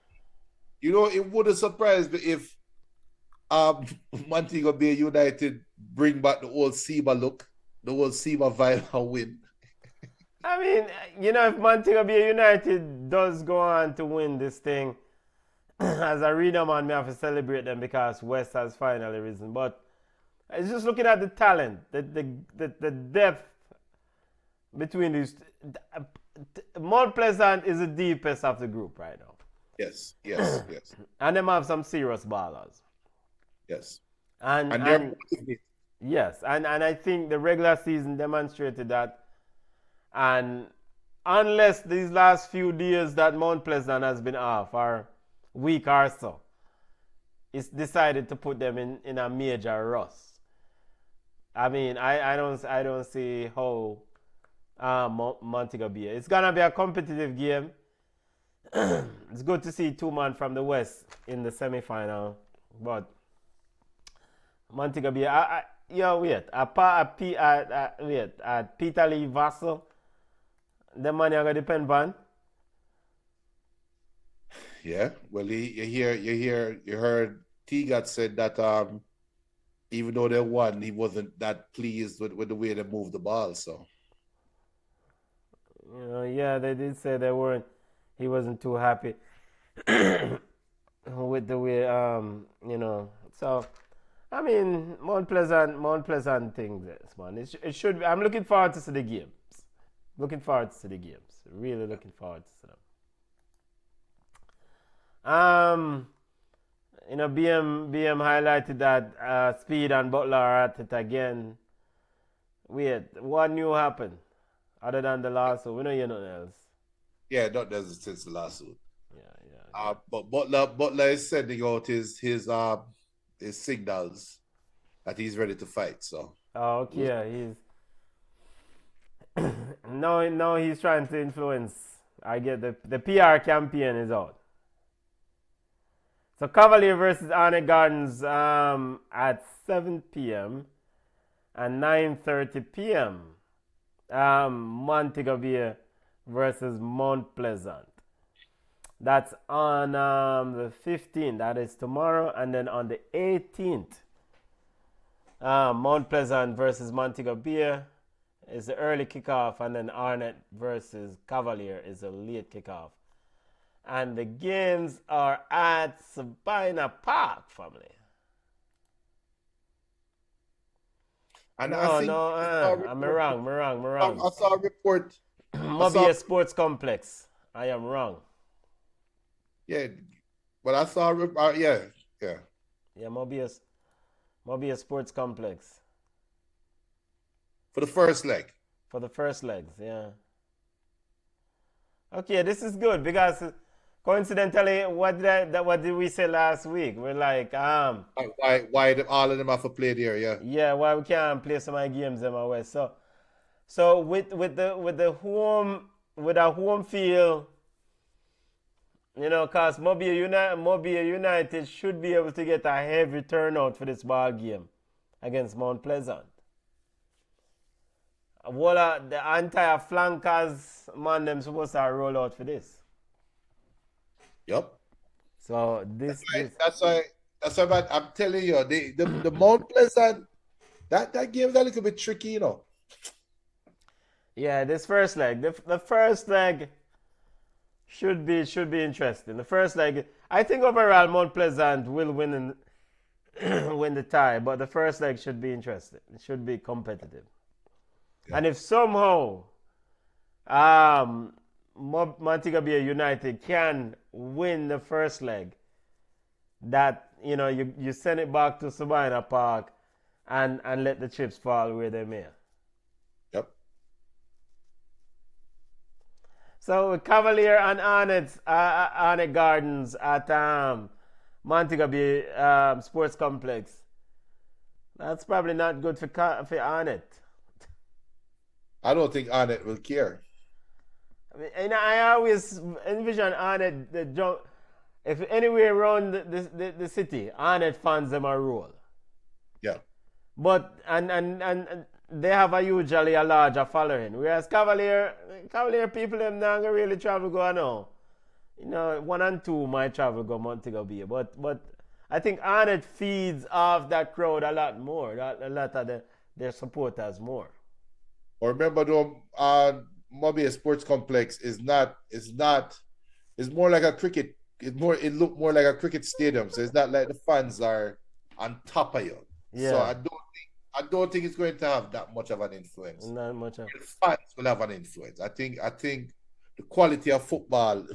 it would have surprised me if Montego Bay United bring back the old Seba look, the old Seba vibe and win. I mean, if Montego Bay United does go on to win this thing, as a reader man, me have to celebrate them because West has finally risen. But it's just looking at the talent, the depth between these. Mount Pleasant is the deepest of the group right now. Yes. And them have some serious ballers. Yes. And yes, and I think the regular season demonstrated that. And unless these last few days that Mount Pleasant has been off, or week or so, it's decided to put them in a major rust. I mean, I don't see how Montego Bay. It's gonna be a competitive game. It's good to see 2 men from the West in the semi-final, but Montego Bay. Peter Lee Vassell. The money are gonna depend on. Yeah, well, you heard T-Got said that even though they won, he wasn't that pleased with the way they moved the ball. So, yeah, they did say he wasn't too happy with the way, So, I mean, Mount Pleasant thing, this man. It should be. I'm looking forward to see the games. Really looking forward to see them. BM highlighted that Speed and Butler are at it again. Wait, what new happened? Other than the lawsuit, we don't hear nothing else. Yeah, not since the lawsuit. Yeah. But Butler is sending out his signals that he's ready to fight. So. Oh, okay. Yeah, he's now he's trying to influence. I get the PR campaign is out. So Cavalier versus Arnett Gardens at 7 p.m. and 9:30 p.m. Montego Bay versus Mount Pleasant. That's on the 15th. That is tomorrow. And then on the 18th, Mount Pleasant versus Montego Bay is the early kickoff. And then Arnett versus Cavalier is a late kickoff. And the games are at Sabina Park, family. And No, I think no, I'm wrong. I saw a report. Mobile Sports Complex. I am wrong. Yeah, but I saw yeah. Yeah, Mobius Sports Complex For the first leg. for the first legs. Yeah. Okay, this is good because coincidentally, what did we say last week? We're like, Why all of them have to play there? Yeah. yeah, why we can't play some of my games in my west. So with the home field, you know, cause Mobile United should be able to get a heavy turnout for this ball game against Mount Pleasant. The entire flankers man them supposed to roll out for this. Yep. So That's why I'm telling you, the Mount Pleasant, that game is a little bit tricky, you know. yeah, this first leg, the first leg should be interesting. The first leg, I think overall Mount Pleasant will win win the tie, but the first leg should be interesting. It should be competitive. Yeah. And if somehow Montego Bay United can win the first leg, that you send it back to Sabina Park and let the chips fall where they may. Yep. So Cavalier and Arnett Gardens at Montego Bay Sports Complex. That's probably not good for Arnett. I don't think Arnett will care. I mean, and I always envision Arnett the jump. If anywhere around the city, Arnett fans them a roll. Yeah. But and they have usually a larger following. Whereas Cavalier people them not gonna really travel go now. 1 and 2 might travel go Montego Bay. But I think Arnett feeds off that crowd a lot more. A lot of their supporters more. Or remember though, Mobile Sports Complex is more like a cricket. It looked more like a cricket stadium. So it's not like the fans are on top of you. Yeah. So I don't think it's going to have that much of an influence. Not much of. The fans will have an influence. I think the quality of football,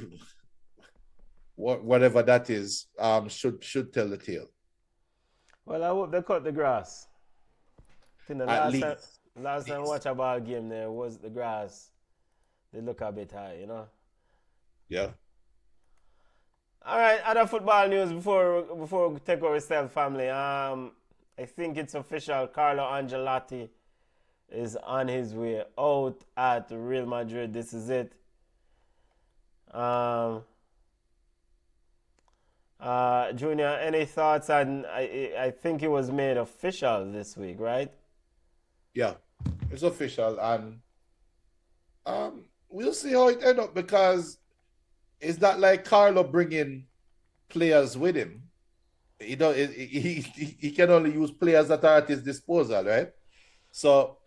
whatever that is, should tell the tale. Well, I hope they cut the grass. I think the last time I watched a ball game there was the grass. They look a bit high, Yeah. All right, other football news before we take over Style family. I think it's official. Carlo Ancelotti is on his way out at Real Madrid. This is it. Junior, any thoughts on? I think it was made official this week, right? Yeah, it's official, and we'll see how it ends up because it's not like Carlo bringing players with him. He can only use players that are at his disposal, right? So.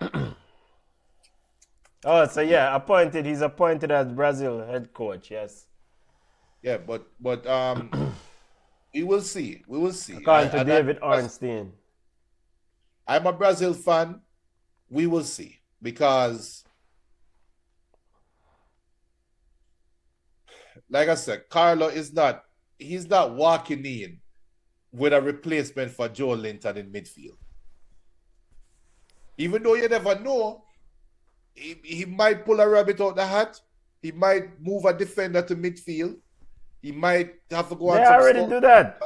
So yeah, he's appointed as Brazil head coach. Yes. Yeah, but we will see. We will see. According to David Ornstein. I'm a Brazil fan. We will see because, like I said, Carlo he's not walking in with a replacement for Joe Linton in midfield. Even though you never know, he might pull a rabbit out the hat. He might move a defender to midfield. He might have to go on. They already do that.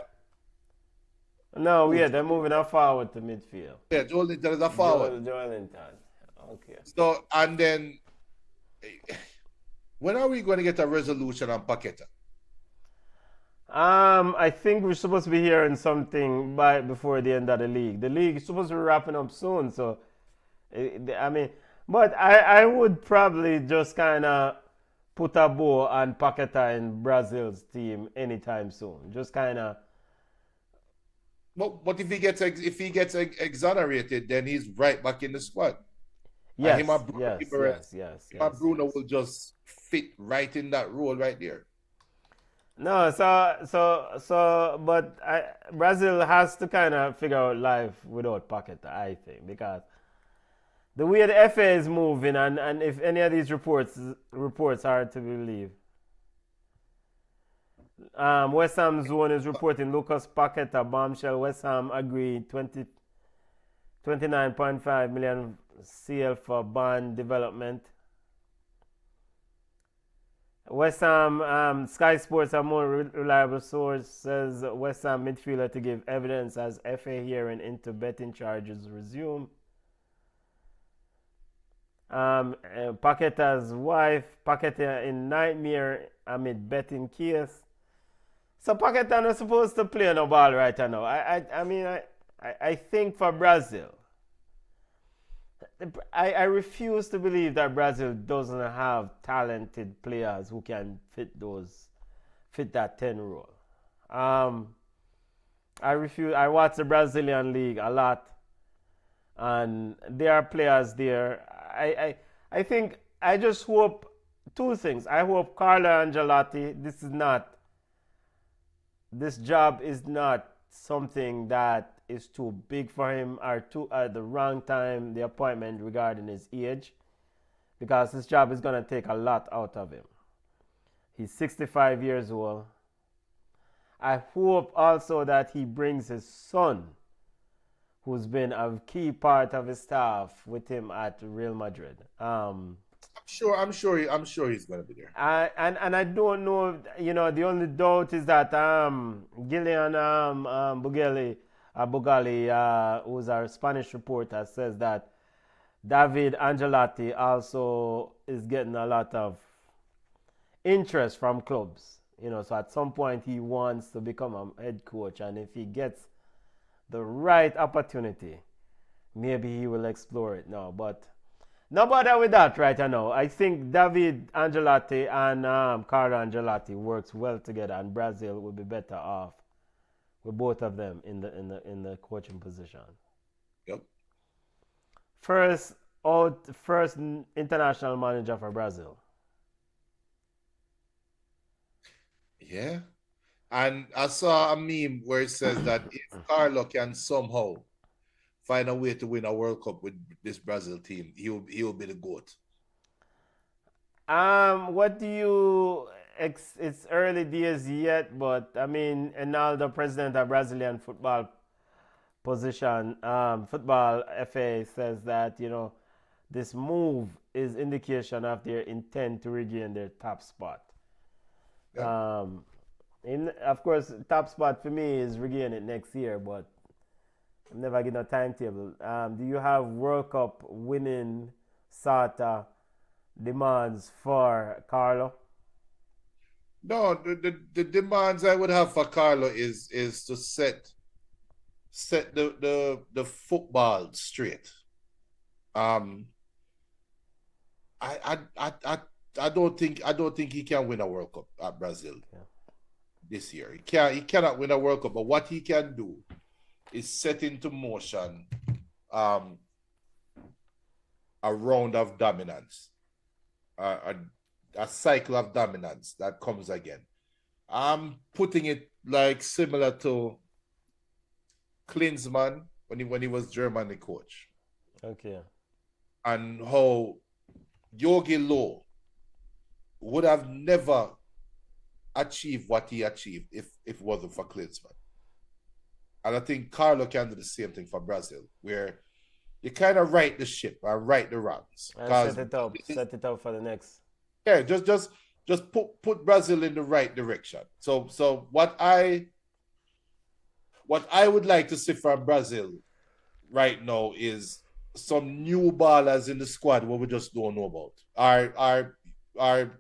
No, yeah, they're moving her forward to midfield. Yeah, Joe Linton is a forward. Joe Linton. Okay. So, and then, when are we going to get a resolution on Paqueta? I think we're supposed to be hearing something before the end of the league. The league is supposed to be wrapping up soon, so I mean, but I would probably just kind of put a bow on Paqueta in Brazil's team anytime soon. Just kind of. But exonerated, then he's right back in the squad. And Yes, yes, yes, yes, him and yes, Bruno yes. will just fit right in that role right there. No, but Brazil has to kind of figure out life without Paqueta, I think, because the way the FA is moving, and if any of these reports are to believe, West Ham Zone is reporting Lucas Paqueta bombshell. West Ham agreed 29.5 million CL for bond development. West Ham, Sky Sports, a more reliable source, says West Ham midfielder to give evidence as FA hearing into betting charges resume. Paqueta's wife, Paqueta in nightmare amid betting case. So Paqueta not supposed to play no ball right now. I think for Brazil, I refuse to believe that Brazil doesn't have talented players who can fit that 10 role. I refuse. I watch the Brazilian league a lot, and there are players there. I think I just hope two things. I hope Carlo Ancelotti. This job is not something that is too big for him or too at the wrong time, the appointment regarding his age, because this job is going to take a lot out of him. He's 65 years old. I hope also that he brings his son, who's been a key part of his staff with him at Real Madrid. I'm sure he's gonna be there. And I don't know, the only doubt is that Gillian Bugali, who's our Spanish reporter, says that David Angelotti also is getting a lot of interest from clubs. So at some point he wants to become a head coach, and if he gets the right opportunity, maybe he will explore it now. But no bother with that right now. I think David Angelotti and Carlo Ancelotti works well together, and Brazil will be better off with both of them in the coaching position. Yep. First international manager for Brazil. Yeah. And I saw a meme where it says that if Carlo can somehow find a way to win a World Cup with this Brazil team, he'll be the GOAT. What do you? It's early days yet, but Enaldo, president of Brazilian football football FA, says that this move is indication of their intent to regain their top spot. Yeah. Of course, top spot for me is regain it next year, but I'm never getting a timetable. Do you have World Cup winning sort of demands for Carlo? No, the demands I would have for Carlo is to set the football straight. I don't think he can win a World Cup at Brazil this year. He cannot win a World Cup, but what he can do is set into motion a round of dominance, a cycle of dominance that comes again. I'm putting it like similar to Klinsmann when he was Germany coach. Okay. And how Jogi Löw would have never achieved what he achieved if it wasn't for Klinsmann. And I think Carlo can do the same thing for Brazil, where you kind of right the ship and right the wrongs. And set it up for the next. Yeah, just put Brazil in the right direction. So what I would like to see from Brazil right now is some new ballers in the squad what we just don't know about. Are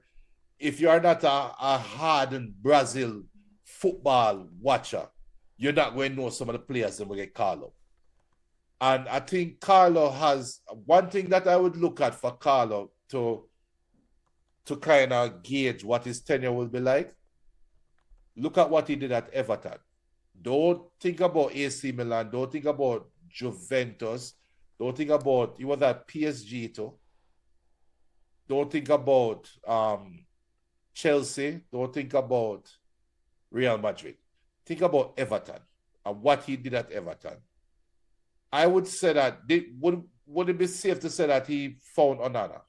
if you are not a hardened Brazil football watcher, you're not going to know some of the players that will get Carlo. And I think Carlo has one thing that I would look at for Carlo to to kind of gauge what his tenure will be like, look at what he did at Everton. Don't think about AC Milan. Don't think about Juventus. Don't think about, he was at PSG too. Don't think about Chelsea. Don't think about Real Madrid. Think about Everton and what he did at Everton. I would say that, would it be safe to say that he found Onana?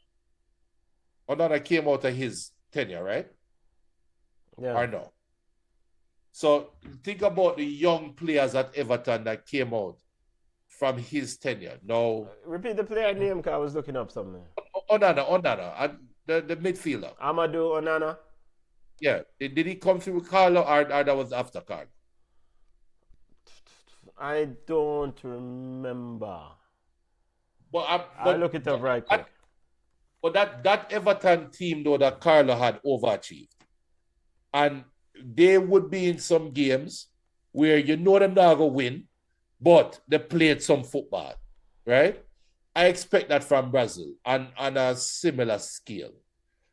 Onana came out of his tenure, right? Yeah. Or no? So think about the young players at Everton that came out from his tenure. No. Repeat the player name because I was looking up something. Onana, the midfielder. Amadou Onana. Yeah. Did he come through Carlo or that was after Carlo? I don't remember. But I'll look it up right quick. But that Everton team, though, that Carlo had overachieved. And they would be in some games where you know them not going to win, but they played some football, right? I expect that from Brazil on a similar scale.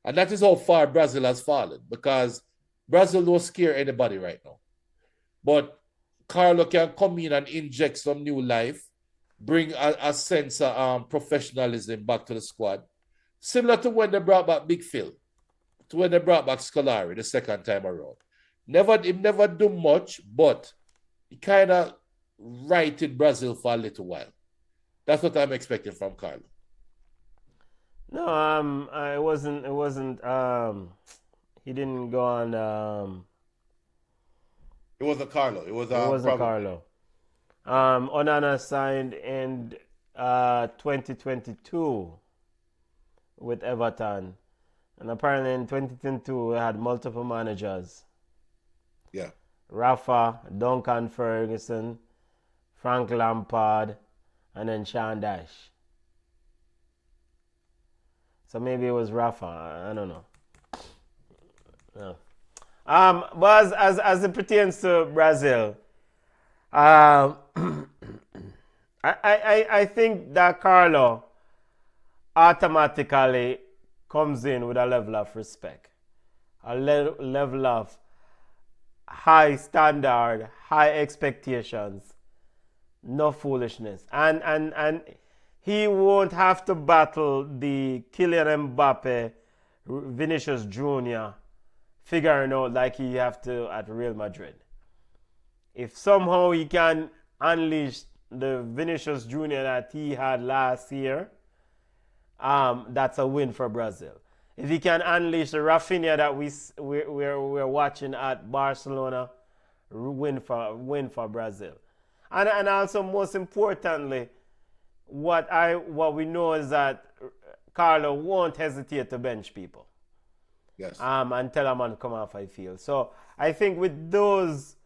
And that is how far Brazil has fallen, because Brazil don't scare anybody right now. But Carlo can come in and inject some new life, bring a sense of professionalism back to the squad. Similar to when they brought back Big Phil, to when they brought back Scolari the second time around. He never do much, but he kind of righted Brazil for a little while. That's what I'm expecting from Carlo. No, it wasn't. He didn't go on. It wasn't Carlo. It wasn't Carlo. Onana signed in 2022 with Everton, and apparently in 2022 we had multiple managers. Yeah. Rafa, Duncan Ferguson, Frank Lampard, and then Sean Dyche. So maybe it was Rafa. I don't know. No. But as it pertains to Brazil, I think that Carlo automatically comes in with a level of respect, a level of high standard, high expectations, no foolishness, and he won't have to battle the Kylian Mbappe, Vinicius Jr. figuring out like he have to at Real Madrid. If somehow he can unleash the Vinicius Jr. that he had last year, that's a win for Brazil. If he can unleash the Rafinha that we're watching at Barcelona, win for Brazil. And also, most importantly, what we know is that Carlo won't hesitate to bench people. Yes. And tell a man to come off the field. So I think with those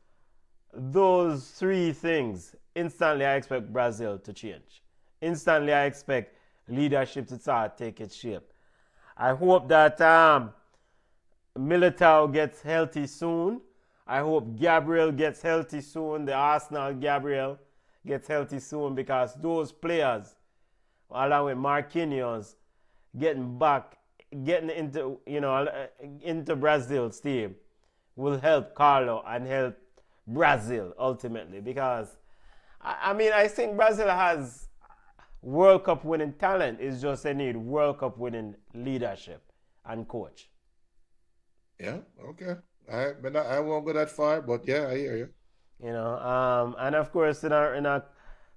three things, instantly I expect Brazil to change. Instantly I expect leadership to start take its shape. I hope that Militao gets healthy soon. I hope Gabriel gets healthy soon. The Arsenal Gabriel gets healthy soon, because those players, along with Marquinhos, getting into Brazil's team will help Carlo and help Brazil ultimately, because I think Brazil has World Cup winning talent. It's just they need World Cup winning leadership and coach. Yeah, okay. I won't go that far, but yeah, I hear you. And of course in a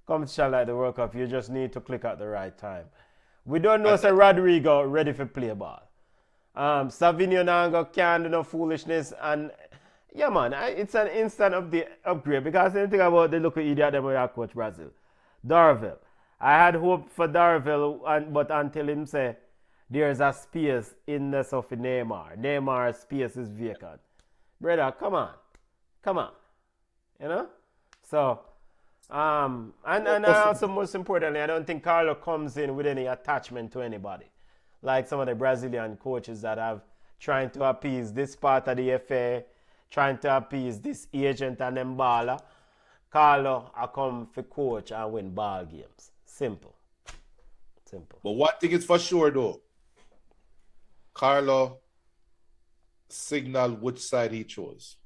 competition like the World Cup, you just need to click at the right time. We don't know say Rodrigo ready for play ball. Savinho Nango can't do no foolishness, and yeah man, it's an instant upgrade, because anything about the local idiot them where coach Brazil. Darville. I had hope for Darville, but until him say there's a space in the of Neymar. Neymar's space is vacant. Brother, come on. So and also most importantly, I don't think Carlo comes in with any attachment to anybody, like some of the Brazilian coaches that have trying to appease this part of the FA, trying to appease this agent and Mbala. Carlo I come for coach and win ball games. Simple. But one thing is for sure though, Carlo signaled which side he chose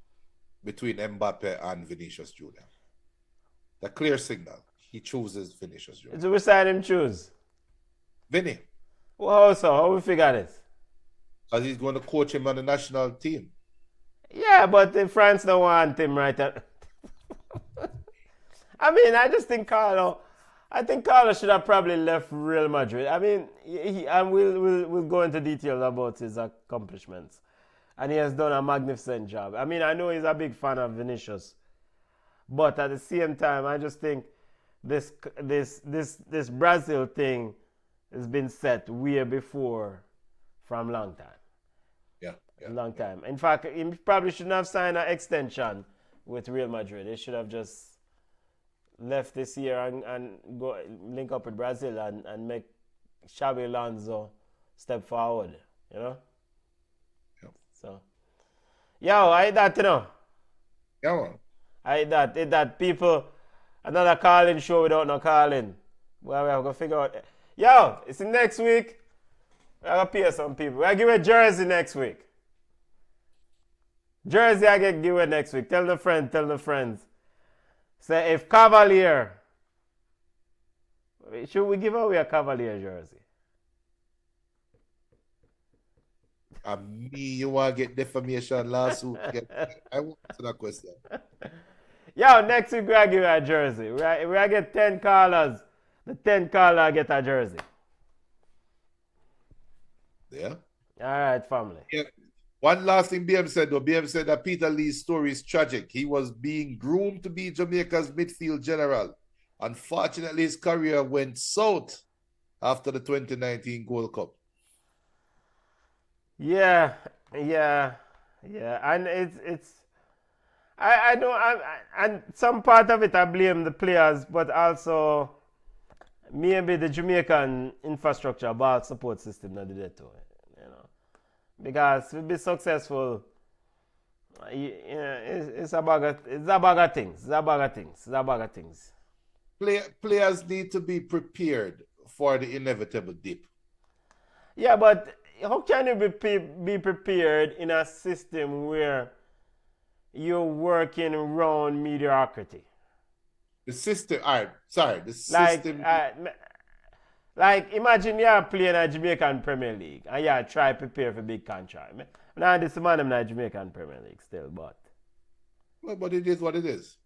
between Mbappe and Vinicius Jr. The clear signal. He chooses Vinicius Jr. So which side him choose? Vinny. Well, so how we figure this? Because he's going to coach him on the national team. Yeah, but if France don't want him right now. I mean, I just think Carlo should have probably left Real Madrid. I mean, and we'll go into details about his accomplishments. And he has done a magnificent job. I mean, I know he's a big fan of Vinicius. But at the same time, I just think this Brazil thing has been set way before from long time. Yeah. Long time. In fact, he probably shouldn't have signed an extension with Real Madrid. He should have just left this year and go link up with Brazil and make Xabi Alonso step forward, you know? Yeah. So, yo, I hate that, you know? Yeah, man. I hate that people, another calling show without no calling. Well, we have to figure out. Yo, it's next week. We have to pay some people. We'll give a jersey next week. Jersey I get give away next week. Tell the friends. Say if Cavalier, should we give away a Cavalier jersey? You want to get defamation lawsuit? I won't answer that question. Yo, next week we'll give you a jersey. We'll get 10 callers. The 10 caller get a jersey. Yeah. All right, family. Yeah. One last thing BM said, though. BM said that Peter Lee's story is tragic. He was being groomed to be Jamaica's midfield general. Unfortunately, his career went south after the 2019 Gold Cup. Yeah. And I know, and some part of it I blame the players, but also maybe the Jamaican infrastructure, ball support system that did it too, you know. Because to be successful, it's a bag of things. Players need to be prepared for the inevitable dip. Yeah, but how can you be prepared in a system where you're working around mediocrity? The system, the system. Like imagine you're playing a Jamaican Premier League and you try to prepare for big contract. Now this man in the Jamaican Premier League still, but. Well, but it is what it is.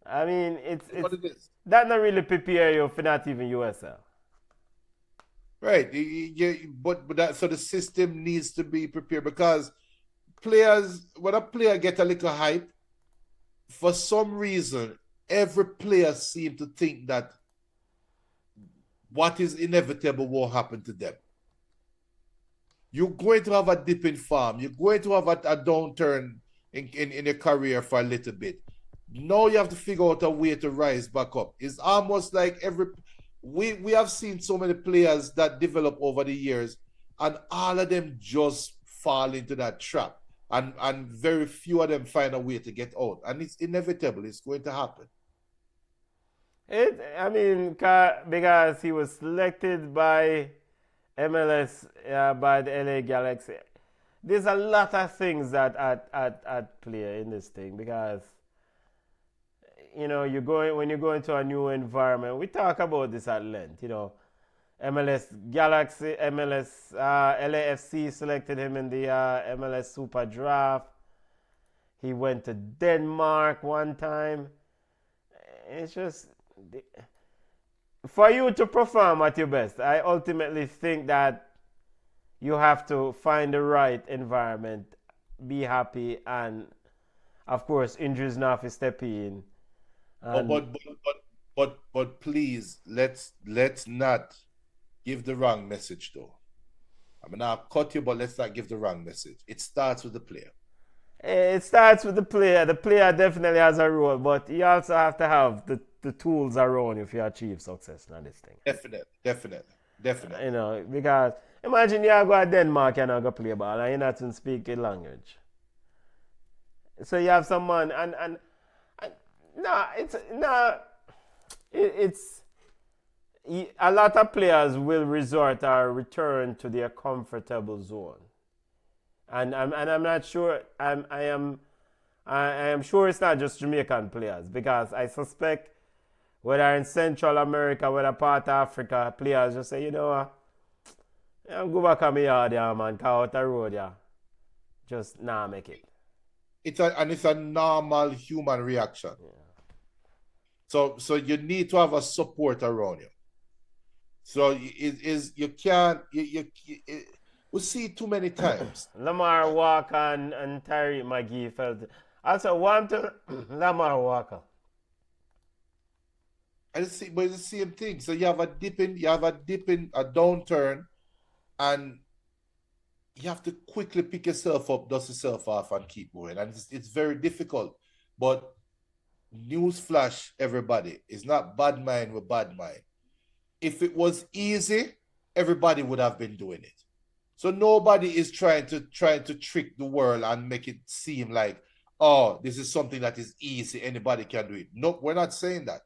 I mean, it's what it is. That not really prepare you for not even USL. Right, but that so the system needs to be prepared because players, when a player get a little hype, for some reason, every player seems to think that what is inevitable will happen to them. You're going to have a dip in form. You're going to have a downturn in your career for a little bit. Now you have to figure out a way to rise back up. It's almost like we have seen so many players that develop over the years, and all of them just fall into that trap. And very few of them find a way to get out. And it's inevitable. It's going to happen. Because he was selected by MLS, by the LA Galaxy. There's a lot of things that at play in this thing because, you know, when you go into a new environment, we talk about this at length, you know. MLS Galaxy, MLS LAFC selected him in the MLS Super Draft. He went to Denmark one time. It's just, for you to perform at your best, I ultimately think that you have to find the right environment, be happy, and of course injuries now have to step in. But please, let's not give the wrong message though. I mean, I'll cut you, but let's not give the wrong message. It starts with the player. It starts with the player. The player definitely has a role, but you also have to have the tools around you if you achieve success in this thing. Definitely. You know, because imagine you go to Denmark and you go play ball and you're not even speak a language. So you have some man a lot of players will resort or return to their comfortable zone, and I'm not sure. I am sure it's not just Jamaican players, because I suspect whether in Central America, whether part of Africa, players just say, you know what, I'm go back on my yard, yeah, man, car out the road, yeah. Just make it. It's a normal human reaction. So you need to have a support around you. So you can't we see too many times. Lamar Walker and Tyree McGee felt it. Also, one to Lamar Walker. But it's the same thing. So you have a downturn, and you have to quickly pick yourself up, dust yourself off, and keep going. And it's very difficult. But newsflash, everybody, it's not bad mind with bad mind. If it was easy, everybody would have been doing it. So nobody is trying to trick the world and make it seem like, oh, this is something that is easy, anybody can do it. No, we're not saying that.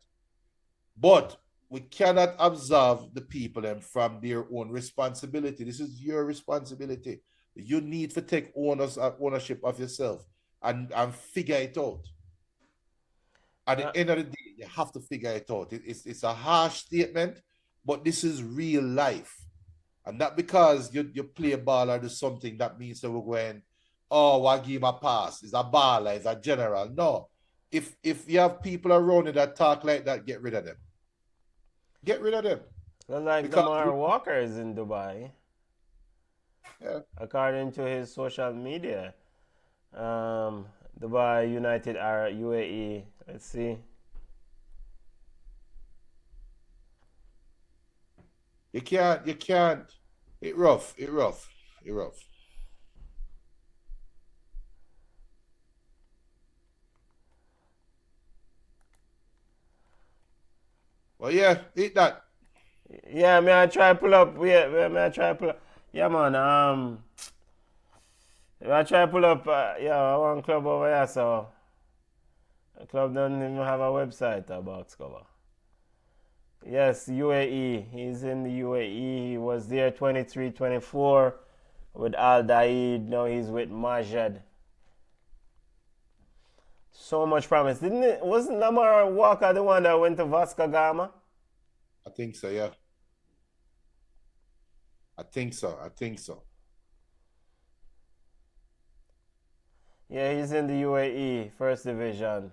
But we cannot absolve the people from their own responsibility. This is your responsibility. You need to take ownership of yourself and figure it out. At the end of the day, you have to figure it out. It's a harsh statement, but this is real life. And not because you play a ball or do something that means that we're going, oh, I give him a pass. It's a baller, it's a general. No. If you have people around you that talk like that, get rid of them. Get rid of them. Well, like Lamar Walker is in Dubai. Yeah. According to his social media. Dubai, United Arab, UAE. Let's see. You can't. It rough. Well, yeah, eat that. Yeah, may I try pull up? May I try pull up? Yeah, man. I try pull up. One club over here, so the club doesn't even have a website, a box cover. Yes, UAE. He's in the UAE. He was there 23-24 with Al Daid. Now he's with Majad. So much promise. Wasn't Lamar Walker the one that went to Vasco Gama? I think so, yeah. I think so. Yeah, he's in the UAE, first division.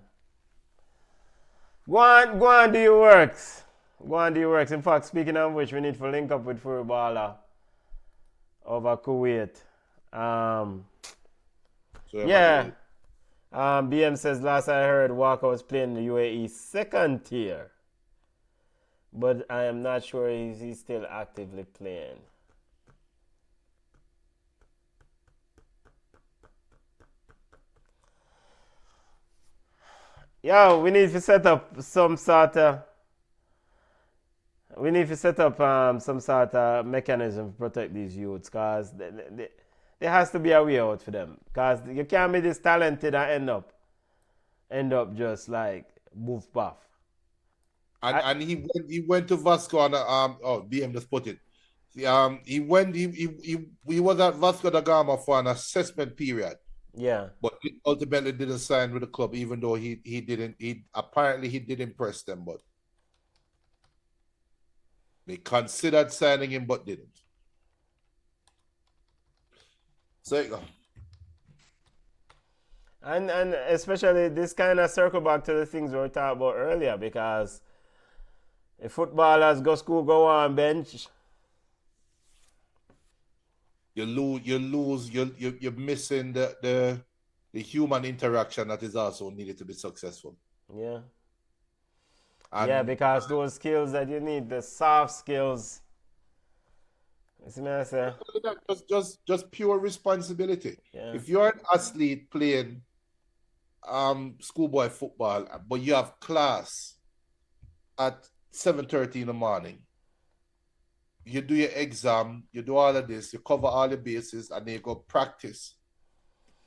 Go on, do your works. In fact, speaking of which, we need to link up with footballer over Kuwait. BM says last I heard Walker was playing the UAE second tier, but I am not sure he's still actively playing. We need to set up some sort of mechanism to protect these youths, because there has to be a way out for them, because you can't be this talented and end up just like move path. And he went to Vasco and BM just put it. He was at Vasco da Gama for an assessment period. Yeah. But he ultimately didn't sign with the club, even though he did impress them, but they considered signing him but didn't. So you go. And especially this kind of circle back to the things we were talking about earlier, because if footballers go on bench, you're missing the human interaction that is also needed to be successful. Yeah. Because those skills that you need, the soft skills. You see what I say? Just pure responsibility. Yeah. If you're an athlete playing schoolboy football, but you have class at 7:30 in the morning, you do your exam, you do all of this, you cover all the bases, and then you go practice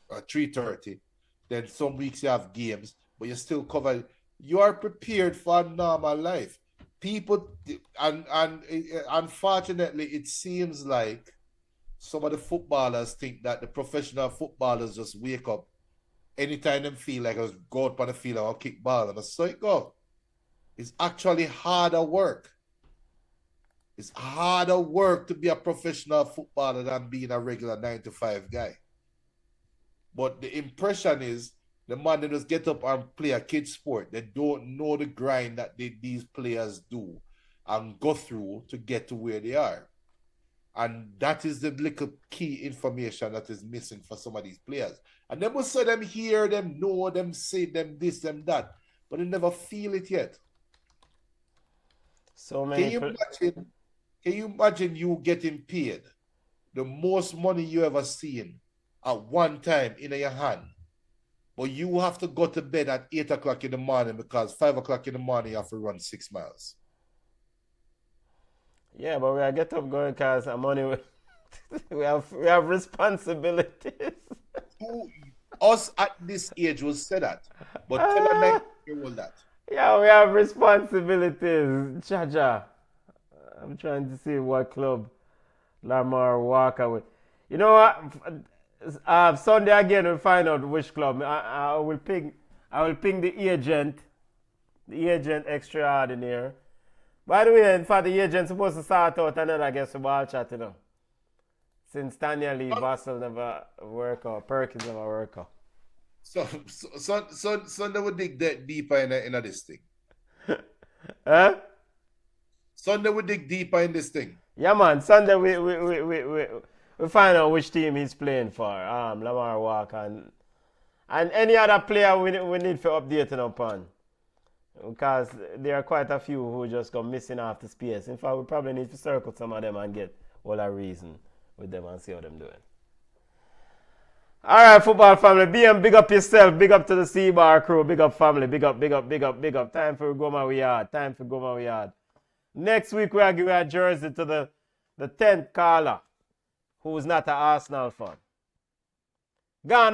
at 3:30. Then some weeks you have games, but you still cover. You are prepared for a normal life. people, and unfortunately, it seems like some of the footballers think that the professional footballers just wake up anytime they feel like I go out on the field or kick ball, and so it go. It's actually harder work. It's harder work to be a professional footballer than being a regular 9-to-5 guy. But the impression is the man that just get up and play a kid sport, they don't know the grind that these players do and go through to get to where they are. And that is the little key information that is missing for some of these players. And they will say them hear, them know, them say, them this, them that, but they never feel it yet. So many. Can you imagine you getting paid the most money you ever seen at one time in your hand, but you have to go to bed at 8 o'clock in the morning because 5 o'clock in the morning you have to run 6 miles? Yeah, but we are get up going because money. We have responsibilities. Us at this age will say that, but tell a 9-year-old that. Yeah, we have responsibilities. Jaja. I'm trying to see what club Lamar Walker with. You know what? Sunday again we'll find out which club. I will ping the agent extraordinaire. By the way, in fact, the agent's supposed to start out another guest ball chat, you know. Since Tanya Lee, Vassell never work out, Perkins never work out. So Sunday would dig that deeper in this thing. Huh? Sunday would dig deeper in this thing. Yeah, man. Sunday we find out which team he's playing for. Lamar Walker and any other player we need for updating upon. Because there are quite a few who just go missing off the space. In fact, we probably need to circle some of them and get all a reason with them and see how them doing. All right, football family. BM, big up yourself. Big up to the C-Bar crew. Big up family. Big up, big up, big up, big up. Time for go my yard. Time for go my yard. Next week, we are giving a jersey to the 10th caller who is not an Arsenal fan. Ghana.